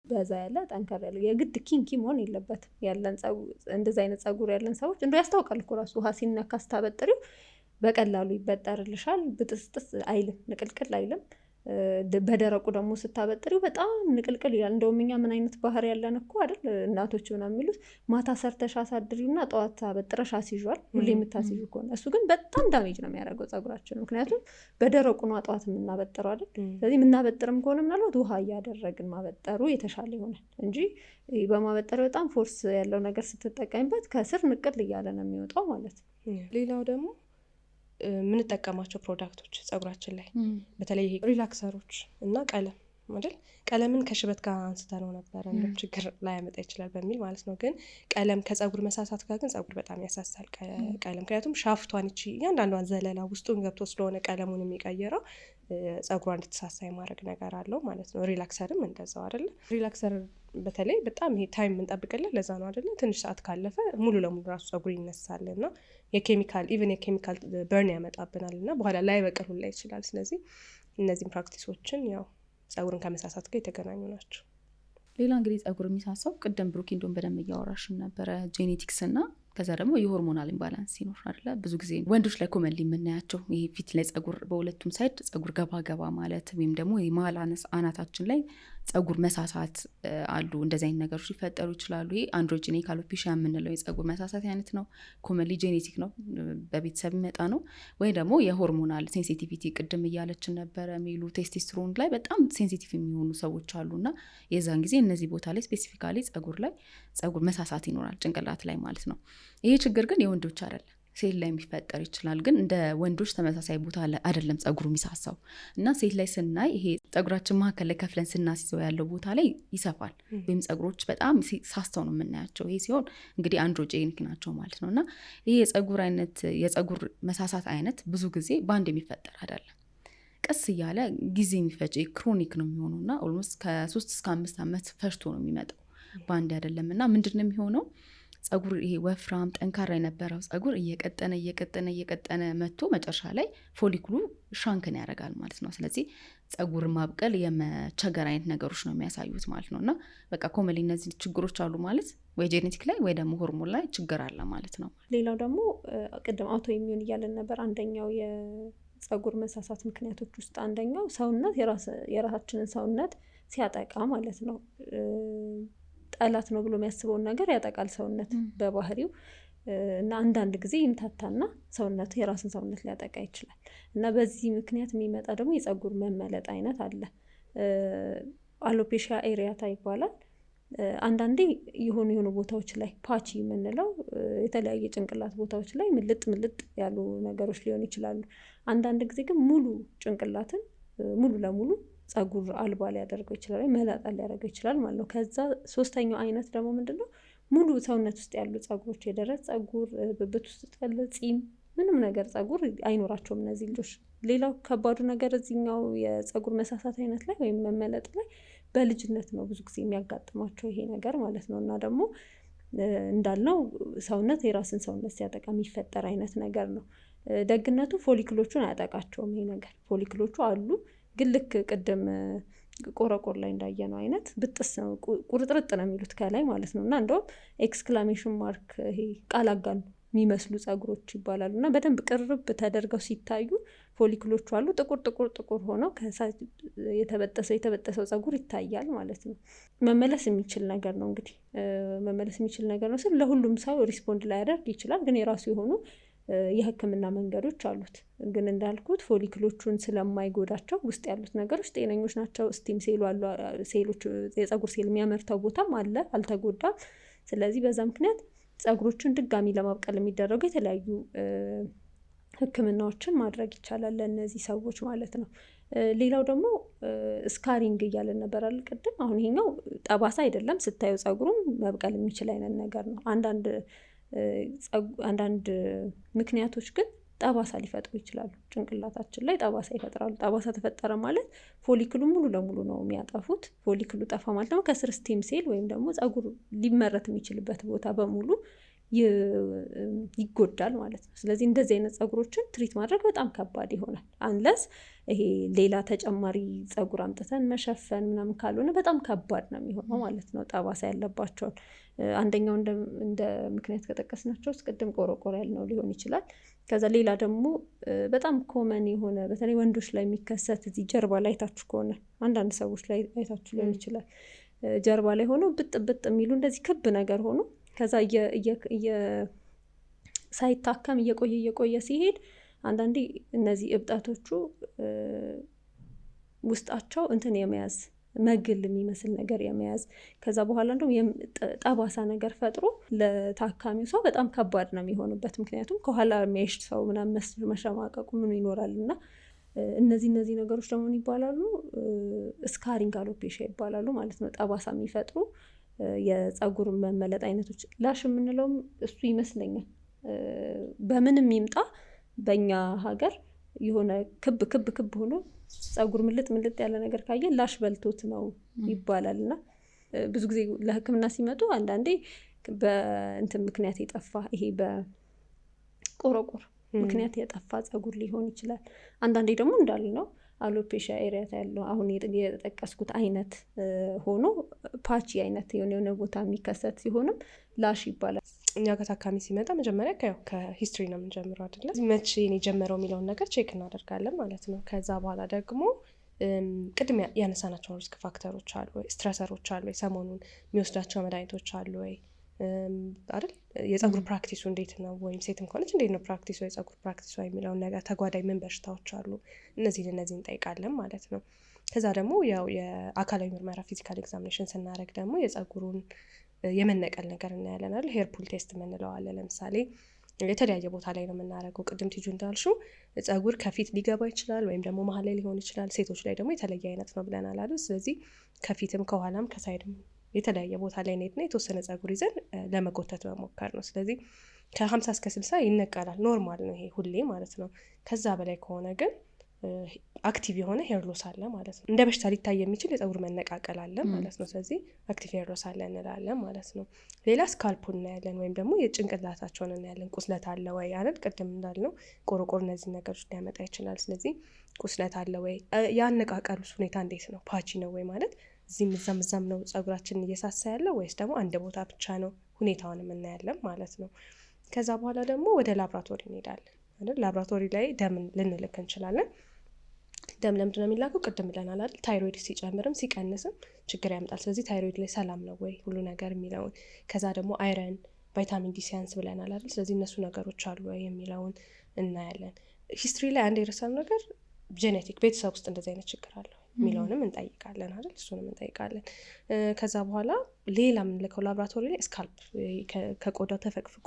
በዛ ያለ ጠንከር ያለ የግድ ኪንኪ መሆን የለበትም። ያለን እንደዛ አይነት ጸጉር ያለን ሰዎች እንደው ያስታውቃል እኮ ራሱ ውሃ ሲነካ ስታበጥሪው በቀላሉ ይበጠርልሻል። ብጥስጥስ አይልም፣ ንቅልቅል አይልም። በደረቁ ደግሞ ስታበጥሪው በጣም ንቅልቅል ይላል። እንደውም እኛ ምን አይነት ባህሪ ያለን እኮ አይደል እናቶች ምናምን የሚሉት ማታ ሰርተሽ አሳድሪውና ጠዋት አበጥረሽ አስይዟል ሁሌ የምታስይዙ ከሆነ እሱ ግን በጣም ዳሜጅ ነው የሚያደርገው ጸጉራችን። ምክንያቱም በደረቁ ነው ጠዋት የምናበጥረው አይደል? ስለዚህ የምናበጥርም ከሆነ ምናልባት ውሃ እያደረግን ማበጠሩ የተሻለ ይሆናል እንጂ በማበጠር በጣም ፎርስ ያለው ነገር ስትጠቀሚበት ከስር ንቅል እያለ ነው የሚወጣው ማለት ነው። ሌላው ደግሞ የምንጠቀማቸው ፕሮዳክቶች ጸጉራችን ላይ በተለይ ሪላክሰሮች እና ቀለም አይደል? ቀለምን ከሽበት ጋር አንስተ ነው ነበረ እንደም ችግር ላይ ያመጣ ይችላል በሚል ማለት ነው። ግን ቀለም ከጸጉር መሳሳት ጋር ግን ጸጉር በጣም ያሳሳል ቀለም። ምክንያቱም ሻፍቷን እቺ እያንዳንዷን ዘለላ ውስጡን ገብቶ ስለሆነ ቀለሙን የሚቀየረው ጸጉሯ እንድትሳሳ የማድረግ ነገር አለው ማለት ነው። ሪላክሰርም እንደዛው አይደለ? ሪላክሰር በተለይ በጣም ይሄ ታይም የምንጠብቅለት ለዛ ነው አይደለ? ትንሽ ሰዓት ካለፈ ሙሉ ለሙሉ ራሱ ጸጉር ይነሳል እና የኬሚካል በርን ያመጣብናል እና በኋላ ላይ በቀሉ ላይ ይችላል። ስለዚህ እነዚህም ፕራክቲሶችን ያው ጸጉርን ከመሳሳት ጋር የተገናኙ ናቸው። ሌላ እንግዲህ ጸጉር የሚሳሳው ቅድም ብሩክ እንደውም በደንብ እያወራሽን ነበረ ጄኔቲክስ እና ከዛ ደግሞ የሆርሞናል ኢምባላንስ ሲኖር አይደለ? ብዙ ጊዜ ወንዶች ላይ ኮመንሊ የምናያቸው ይሄ ፊት ላይ ጸጉር በሁለቱም ሳይድ ጸጉር ገባ ገባ ማለት ወይም ደግሞ የመሀል አናታችን ላይ ጸጉር መሳሳት አሉ። እንደዚህ አይነት ነገሮች ሊፈጠሩ ይችላሉ። ይሄ አንድሮጂኒክ አሎፔሺያ የምንለው የጸጉር መሳሳት አይነት ነው። ኮመንሊ ጄኔቲክ ነው፣ በቤተሰብ የሚመጣ ነው። ወይ ደግሞ የሆርሞናል ሴንሲቲቪቲ ቅድም እያለችን ነበረ የሚሉ ቴስቴስትሮን ላይ በጣም ሴንሲቲቭ የሚሆኑ ሰዎች አሉና የዛን ጊዜ እነዚህ ቦታ ላይ ስፔሲፊካሊ ጸጉር ላይ ጸጉር መሳሳት ይኖራል፣ ጭንቅላት ላይ ማለት ነው። ይሄ ችግር ግን የወንዶች አይደለም፣ ሴት ላይ የሚፈጠር ይችላል። ግን እንደ ወንዶች ተመሳሳይ ቦታ አይደለም ጸጉሩ የሚሳሳው እና ሴት ላይ ስናይ ይሄ ጸጉራችን መካከል ላይ ከፍለን ስናስይዘው ያለው ቦታ ላይ ይሰፋል ወይም ጸጉሮች በጣም ሳስተው ነው የምናያቸው። ይሄ ሲሆን እንግዲህ አንድሮጄኒክ ናቸው ማለት ነው። እና ይሄ የጸጉር አይነት የጸጉር መሳሳት አይነት ብዙ ጊዜ በአንድ የሚፈጠር አይደለም፣ ቀስ እያለ ጊዜ የሚፈጅ ክሮኒክ ነው የሚሆነው እና ኦልሞስት ከ3 እስከ 5 ዓመት ፈጅቶ ነው የሚመጣው፣ በአንድ አይደለም። እና ምንድን ነው የሚሆነው? ጸጉር ይሄ ወፍራም ጠንካራ የነበረው ጸጉር እየቀጠነ መጥቶ መጨረሻ ላይ ፎሊክሉ ሻንክን ያደርጋል ማለት ነው። ስለዚህ ጸጉር ማብቀል የመቸገር አይነት ነገሮች ነው የሚያሳዩት ማለት ነው። እና በቃ ኮመሊ እነዚህ ችግሮች አሉ ማለት ወይ ጄኔቲክ ላይ ወይ ደግሞ ሆርሞን ላይ ችግር አለ ማለት ነው። ሌላው ደግሞ ቅድም አውቶ ኢሚዩን እያለን ነበር። አንደኛው የጸጉር መሳሳት ምክንያቶች ውስጥ አንደኛው ሰውነት የራሳችንን ሰውነት ሲያጠቃ ማለት ነው። ጠላት ነው ብሎ የሚያስበውን ነገር ያጠቃል ሰውነት በባህሪው እና አንዳንድ ጊዜ ይምታታና ሰውነቱ የራስን ሰውነት ሊያጠቃ ይችላል። እና በዚህ ምክንያት የሚመጣ ደግሞ የጸጉር መመለጥ አይነት አለ። አሎፔሺያ ኤሪያታ ይባላል። አንዳንዴ የሆኑ ቦታዎች ላይ ፓቺ የምንለው የተለያየ ጭንቅላት ቦታዎች ላይ ምልጥ ያሉ ነገሮች ሊሆኑ ይችላሉ። አንዳንድ ጊዜ ግን ሙሉ ጭንቅላትን ሙሉ ለሙሉ ጸጉር አልባ ሊያደርገው ይችላል፣ መላጣ ሊያደርገው ይችላል ማለት ነው። ከዛ ሶስተኛው አይነት ደግሞ ምንድነው? ሙሉ ሰውነት ውስጥ ያሉ ጸጉሮች፣ የደረት ጸጉር፣ ብብት ውስጥ ያለ ጺም፣ ምንም ነገር ጸጉር አይኖራቸውም እነዚህ ልጆች። ሌላው ከባዱ ነገር እዚህኛው የጸጉር መሳሳት አይነት ላይ ወይም መመለጥ ላይ በልጅነት ነው ብዙ ጊዜ የሚያጋጥማቸው ይሄ ነገር ማለት ነው። እና ደግሞ እንዳልነው ሰውነት የራስን ሰውነት ሲያጠቃ የሚፈጠር አይነት ነገር ነው። ደግነቱ ፎሊክሎቹን አያጠቃቸውም ይሄ ነገር። ፎሊክሎቹ አሉ ግን ልክ ቅድም ቆረቆር ላይ እንዳየነው አይነት ብጥስ ነው፣ ቁርጥርጥ ነው የሚሉት ከላይ ማለት ነው። እና እንደውም ኤክስክላሜሽን ማርክ ይሄ ቃል አጋኑ የሚመስሉ ጸጉሮች ይባላሉ። እና በደንብ ቅርብ ተደርገው ሲታዩ ፎሊክሎቹ አሉ፣ ጥቁር ሆነው የተበጠሰው ጸጉር ይታያል ማለት ነው። መመለስ የሚችል ነገር ነው እንግዲህ መመለስ የሚችል ነገር ነው ስል ለሁሉም ሰው ሪስፖንድ ላያደርግ ይችላል። ግን የራሱ የሆኑ የሕክምና መንገዶች አሉት። ግን እንዳልኩት ፎሊክሎቹን ስለማይጎዳቸው ውስጥ ያሉት ነገሮች ጤነኞች ናቸው። ስቲም ሴሉ አሉ፣ ሴሎች የጸጉር ሴል የሚያመርተው ቦታም አለ፣ አልተጎዳም። ስለዚህ በዛ ምክንያት ጸጉሮችን ድጋሚ ለማብቀል የሚደረጉ የተለያዩ ሕክምናዎችን ማድረግ ይቻላል ለእነዚህ ሰዎች ማለት ነው። ሌላው ደግሞ ስካሪንግ እያለን ነበር አይደል ቅድም። አሁን ይሄኛው ጠባሳ አይደለም፣ ስታዩ ጸጉሩም መብቀል የሚችል አይነት ነገር ነው። አንዳንድ ምክንያቶች ግን ጠባሳ ሊፈጥሩ ይችላሉ። ጭንቅላታችን ላይ ጠባሳ ይፈጥራሉ። ጠባሳ ተፈጠረ ማለት ፎሊክሉ ሙሉ ለሙሉ ነው የሚያጠፉት። ፎሊክሉ ጠፋ ማለት ደግሞ ከስር ስቴም ሴል ወይም ደግሞ ጸጉር ሊመረት የሚችልበት ቦታ በሙሉ ይጎዳል ማለት ነው። ስለዚህ እንደዚህ አይነት ጸጉሮችን ትሪት ማድረግ በጣም ከባድ ይሆናል። አንለስ ይሄ ሌላ ተጨማሪ ጸጉር አምጥተን መሸፈን ምናምን ካልሆነ በጣም ከባድ ነው የሚሆነው ማለት ነው። ጠባሳ ያለባቸውን አንደኛው እንደ ምክንያት ከጠቀስናቸው ውስጥ ቅድም ቆረቆር ያልነው ሊሆን ይችላል። ከዛ ሌላ ደግሞ በጣም ኮመን የሆነ በተለይ ወንዶች ላይ የሚከሰት እዚህ ጀርባ ላይ አይታችሁ ከሆነ አንዳንድ ሰዎች ላይ አይታችሁ ሊሆን ይችላል። ጀርባ ላይ ሆኖ ብጥ የሚሉ እንደዚህ ክብ ነገር ሆኖ ከዛ ሳይታከም እየቆየ ሲሄድ አንዳንዴ እነዚህ እብጠቶቹ ውስጣቸው እንትን የመያዝ መግል የሚመስል ነገር የመያዝ ከዛ በኋላ እንደውም ጠባሳ ነገር ፈጥሮ ለታካሚው ሰው በጣም ከባድ ነው የሚሆንበት። ምክንያቱም ከኋላ የሚያይሽ ሰው ምናምን መሸማቀቁ ምኑ ይኖራል እና እነዚህ ነገሮች ደግሞ ይባላሉ ስካሪንግ አሎፔሺያ ይባላሉ ማለት ነው። ጠባሳ የሚፈጥሩ የፀጉር መመለጥ አይነቶች ላሽ የምንለውም እሱ ይመስለኛል። በምንም ይምጣ በእኛ ሀገር የሆነ ክብ ሆኖ ፀጉር ምልጥ ያለ ነገር ካየ ላሽ በልቶት ነው ይባላል እና ብዙ ጊዜ ለሕክምና ሲመጡ አንዳንዴ በእንትን ምክንያት የጠፋ ይሄ በቆረቆር ምክንያት የጠፋ ፀጉር ሊሆን ይችላል። አንዳንዴ ደግሞ እንዳልነው አሎፔሺያ ኤሪያታ ያለው አሁን የጠቀስኩት አይነት ሆኖ ፓቺ አይነት የሆነ ቦታ የሚከሰት ሲሆንም ላሽ ይባላል። እኛ ከታካሚ ሲመጣ መጀመሪያ ከሂስትሪ ነው የምንጀምረው አይደለ? መቼ ነው የጀመረው የሚለውን ነገር ቼክ እናደርጋለን ማለት ነው። ከዛ በኋላ ደግሞ ቅድም ያነሳናቸው ሪስክ ፋክተሮች አሉ ወይ፣ ስትረሰሮች አሉ ወይ፣ ሰሞኑን የሚወስዳቸው መድኃኒቶች አሉ ወይ አይደል? የፀጉር ፕራክቲሱ እንዴት ነው፣ ወይም ሴትም ከሆነች እንዴት ነው ፕራክቲሱ የፀጉር ፕራክቲሱ የሚለውን ነገር፣ ተጓዳኝ ምን በሽታዎች አሉ፣ እነዚህን እንጠይቃለን ማለት ነው። ከዛ ደግሞ ያው የአካላዊ ምርመራ ፊዚካል ኤግዛሚኔሽን ስናደርግ ደግሞ የፀጉሩን የመነቀል ነገር እናያለን አይደል? ሄር ፑል ቴስት የምንለው አለ። ለምሳሌ የተለያየ ቦታ ላይ ነው የምናደርገው። ቅድም ቲጁ እንዳልሽው ፀጉር ከፊት ሊገባ ይችላል ወይም ደግሞ መሀል ላይ ሊሆን ይችላል። ሴቶች ላይ ደግሞ የተለየ አይነት ነው ብለናል አይደል? ስለዚህ ከፊትም ከኋላም ከሳይድም የተለያየ ቦታ ላይ ኔትና የተወሰነ ፀጉር ይዘን ለመጎተት መሞከር ነው። ስለዚህ ከ50 እስከ 60 ይነቀላል፣ ኖርማል ነው ይሄ ሁሌ ማለት ነው። ከዛ በላይ ከሆነ ግን አክቲቭ የሆነ ሄር ሎስ አለ ማለት ነው። እንደ በሽታ ሊታይ የሚችል የፀጉር መነቃቀል አለ ማለት ነው። ስለዚህ አክቲቭ ሄር ሎስ አለ እንላለን ማለት ነው። ሌላ ስካልፑን እናያለን ወይም ደግሞ የጭንቅላታቸውን እናያለን። ቁስለት አለ ወይ አይደል? ቅድም እንዳልነው ቆርቆር እነዚህ ነገሮች ሊያመጣ ይችላል። ስለዚህ ቁስለት አለ ወይ፣ ያነቃቀሉስ ሁኔታ እንዴት ነው፣ ፓቺ ነው ወይ ማለት እዚህም እዛም ነው ፀጉራችንን እየሳሳ ያለው ወይስ ደግሞ አንድ ቦታ ብቻ ነው፣ ሁኔታውን እናያለን ማለት ነው። ከዛ በኋላ ደግሞ ወደ ላብራቶሪ እንሄዳለን አይደል? ላብራቶሪ ላይ ደም ልንልክ እንችላለን። ደም ለምንድን ነው የሚላከው? ቅድም ብለናል አይደል? ታይሮይድ ሲጨምርም ሲቀንስም ችግር ያመጣል። ስለዚህ ታይሮይድ ላይ ሰላም ነው ወይ ሁሉ ነገር የሚለውን፣ ከዛ ደግሞ አይረን፣ ቫይታሚን ዲ ሲያንስ ብለናል አይደል? ስለዚህ እነሱ ነገሮች አሉ ወይ የሚለውን እናያለን። ሂስትሪ ላይ አንድ የረሳነው ነገር ጄኔቲክ፣ ቤተሰብ ውስጥ እንደዚህ አይነት ችግር አለው የሚለውንም እንጠይቃለን አይደል? እሱንም እንጠይቃለን። ከዛ በኋላ ሌላ የምንልከው ላብራቶሪ ላይ ስካልፕ ከቆዳው ተፈቅፍቆ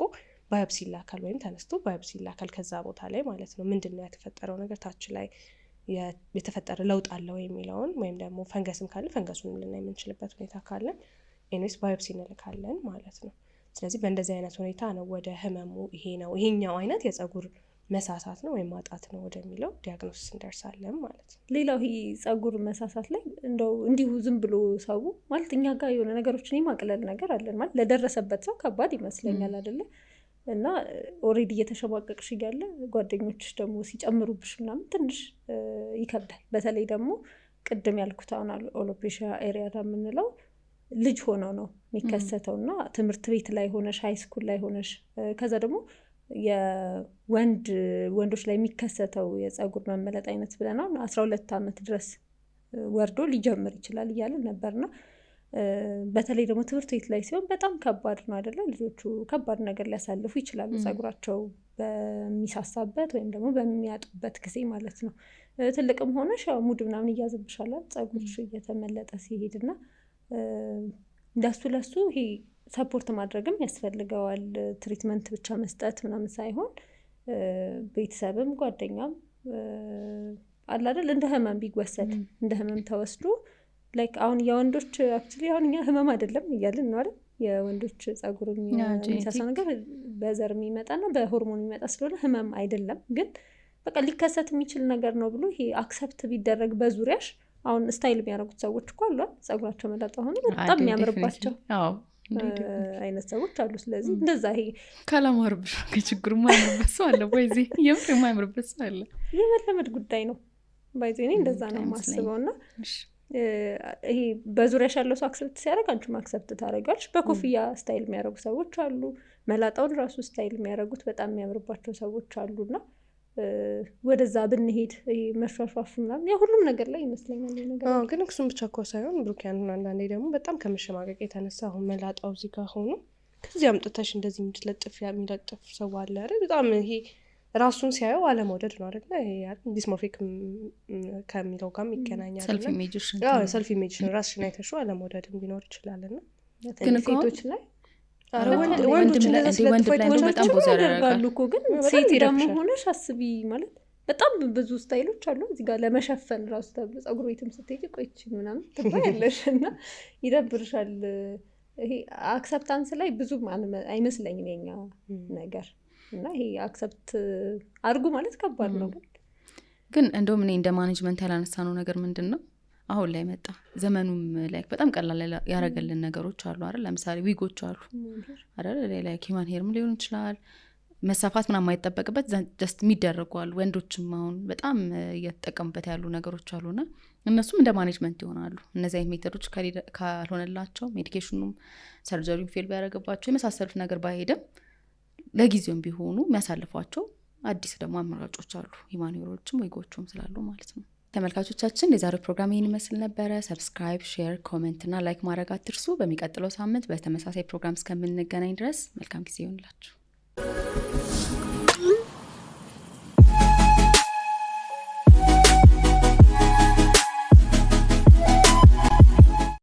ባዮፕሲ ይላካል፣ ወይም ተነስቶ ባዮፕሲ ይላካል ከዛ ቦታ ላይ ማለት ነው። ምንድን ነው የተፈጠረው ነገር ታች ላይ የተፈጠረ ለውጥ አለው የሚለውን፣ ወይም ደግሞ ፈንገስም ካለ ፈንገሱን ልናይ የምንችልበት ሁኔታ ካለ ኤኒዌይስ ባዮፕሲ እንልካለን ማለት ነው። ስለዚህ በእንደዚህ አይነት ሁኔታ ነው ወደ ህመሙ ይሄ ነው ይሄኛው አይነት የፀጉር መሳሳት ነው ወይም ማጣት ነው ወደሚለው ዲያግኖሲስ እንደርሳለን ማለት ነው። ሌላው ይሄ ፀጉር መሳሳት ላይ እንደው እንዲሁ ዝም ብሎ ሰው ማለት እኛ ጋር የሆነ ነገሮችን የማቅለል ነገር አለን ማለት ለደረሰበት ሰው ከባድ ይመስለኛል አይደለ? እና ኦሬዲ እየተሸማቀቅሽ እያለ ጓደኞች ደግሞ ሲጨምሩብሽ ምናምን ትንሽ ይከብዳል። በተለይ ደግሞ ቅድም ያልኩት አሁን አሎፔሺያ ኤሪያታ የምንለው ልጅ ሆነው ነው የሚከሰተው እና ትምህርት ቤት ላይ ሆነሽ ሃይስኩል ላይ ሆነሽ ከዛ ደግሞ ወንዶች ላይ የሚከሰተው የፀጉር መመለጥ አይነት ብለናል 12 ዓመት ድረስ ወርዶ ሊጀምር ይችላል እያለን ነበርና በተለይ ደግሞ ትምህርት ቤት ላይ ሲሆን በጣም ከባድ ነው አይደለ? ልጆቹ ከባድ ነገር ሊያሳልፉ ይችላሉ ፀጉራቸው በሚሳሳበት ወይም ደግሞ በሚያጡበት ጊዜ ማለት ነው። ትልቅም ሆነሽ ያው ሙድ ምናምን እያዘብሻላል ፀጉርሽ እየተመለጠ ሲሄድና ለሱ ይሄ ሰፖርት ማድረግም ያስፈልገዋል። ትሪትመንት ብቻ መስጠት ምናምን ሳይሆን ቤተሰብም ጓደኛም አለ አይደል? እንደ ህመም ቢወሰድ እንደ ህመም ተወስዶ ላይክ አሁን የወንዶች አክቹሊ አሁን እኛ ህመም አይደለም እያልን ነው አይደል? የወንዶች ፀጉር የሚሳሳው ነገር በዘር የሚመጣና በሆርሞን የሚመጣ ስለሆነ ህመም አይደለም፣ ግን በቃ ሊከሰት የሚችል ነገር ነው ብሎ ይሄ አክሰፕት ቢደረግ በዙሪያሽ አሁን ስታይል የሚያደርጉት ሰዎች እኮ አሉ ፀጉራቸው መላጣ ሆነ በጣም የሚያምርባቸው አይነት ሰዎች አሉ። ስለዚህ እንደዛ ይሄ ካላማርብሽ ከችግሩ ማያምርበት ሰው አለ ወይ እዚህ የምር የማያምርበት ሰው አለ። የመለመድ ጉዳይ ነው ባይዘ እኔ እንደዛ ነው የማስበው። እና ይሄ በዙሪያሽ ያለው ሰው አክሰፕት ሲያደርግ አንቺም አክሰፕት ታደርጊያለሽ። በኮፍያ ስታይል የሚያደርጉ ሰዎች አሉ፣ መላጣውን ራሱ ስታይል የሚያደርጉት በጣም የሚያምርባቸው ሰዎች አሉና ወደዛ ብንሄድ መሿሿፍ ምናምን የሁሉም ነገር ላይ ይመስለኛል ነገር። ግን እሱም ብቻ እኮ ሳይሆን ብሩኪያን አንዳንዴ ደግሞ በጣም ከመሸማቀቅ የተነሳ አሁን መላጣው እዚህ ጋር ሆኖ ከዚህ አምጥተሽ እንደዚህ የሚለጥፍ ሰው አለ አይደል? በጣም ይሄ ራሱን ሲያየው አለመውደድ ነው አይደለ? ዲስሞርፊክ ከሚለው ጋር ይገናኛል። ሰልፍ ኢሜጅሽን ሰልፍ ኢሜጅሽን ራስሽን አይተሽው አለመውደድም ሊኖር ይችላል። እና ግን ሴቶች ላይ ወንዶች በጣም ብዙ ያደርጋሉ እኮ። ግን ሴት ደግሞ ሆነሽ አስቢ ማለት በጣም ብዙ ስታይሎች አሉ እዚህ ጋር ለመሸፈን ራሱ ተብሎ ጸጉር ቤትም ስትሄጂ ቆይቺ ምናምን ትባያለሽ እና ይደብርሻል። ይሄ አክሰፕታንስ ላይ ብዙ አይመስለኝም የኛ ነገር እና ይሄ አክሰፕት አድርጉ ማለት ከባድ ነው። ግን እንደውም እኔ እንደ ማኔጅመንት ያላነሳነው ነገር ምንድን ነው አሁን ላይ መጣ ዘመኑም ላይ በጣም ቀላል ያረገልን ነገሮች አሉ አይደል? ለምሳሌ ዊጎች አሉ አይደል? ላይ ሂማን ሄርም ሊሆን ይችላል መሳፋት ምናምን የማይጠበቅበት ጀስት የሚደረጉ አሉ። ወንዶችም አሁን በጣም እየተጠቀሙበት ያሉ ነገሮች አሉና እነሱም እንደ ማኔጅመንት ይሆናሉ። እነዚህ አይነት ሜተዶች ካልሆነላቸው ሜዲኬሽኑም ሰርጀሪም ፌል ቢያደርግባቸው የመሳሰሉት ነገር ባይሄድም ለጊዜውም ቢሆኑ የሚያሳልፏቸው አዲስ ደግሞ አማራጮች አሉ። ሂማን ሄሮችም ዊጎችም ስላሉ ማለት ነው። ተመልካቾቻችን የዛሬው ፕሮግራም ይህን ይመስል ነበረ። ሰብስክራይብ፣ ሼር፣ ኮሜንት እና ላይክ ማድረግ አትርሱ። በሚቀጥለው ሳምንት በተመሳሳይ ፕሮግራም እስከምንገናኝ ድረስ መልካም ጊዜ ይሆንላችሁ።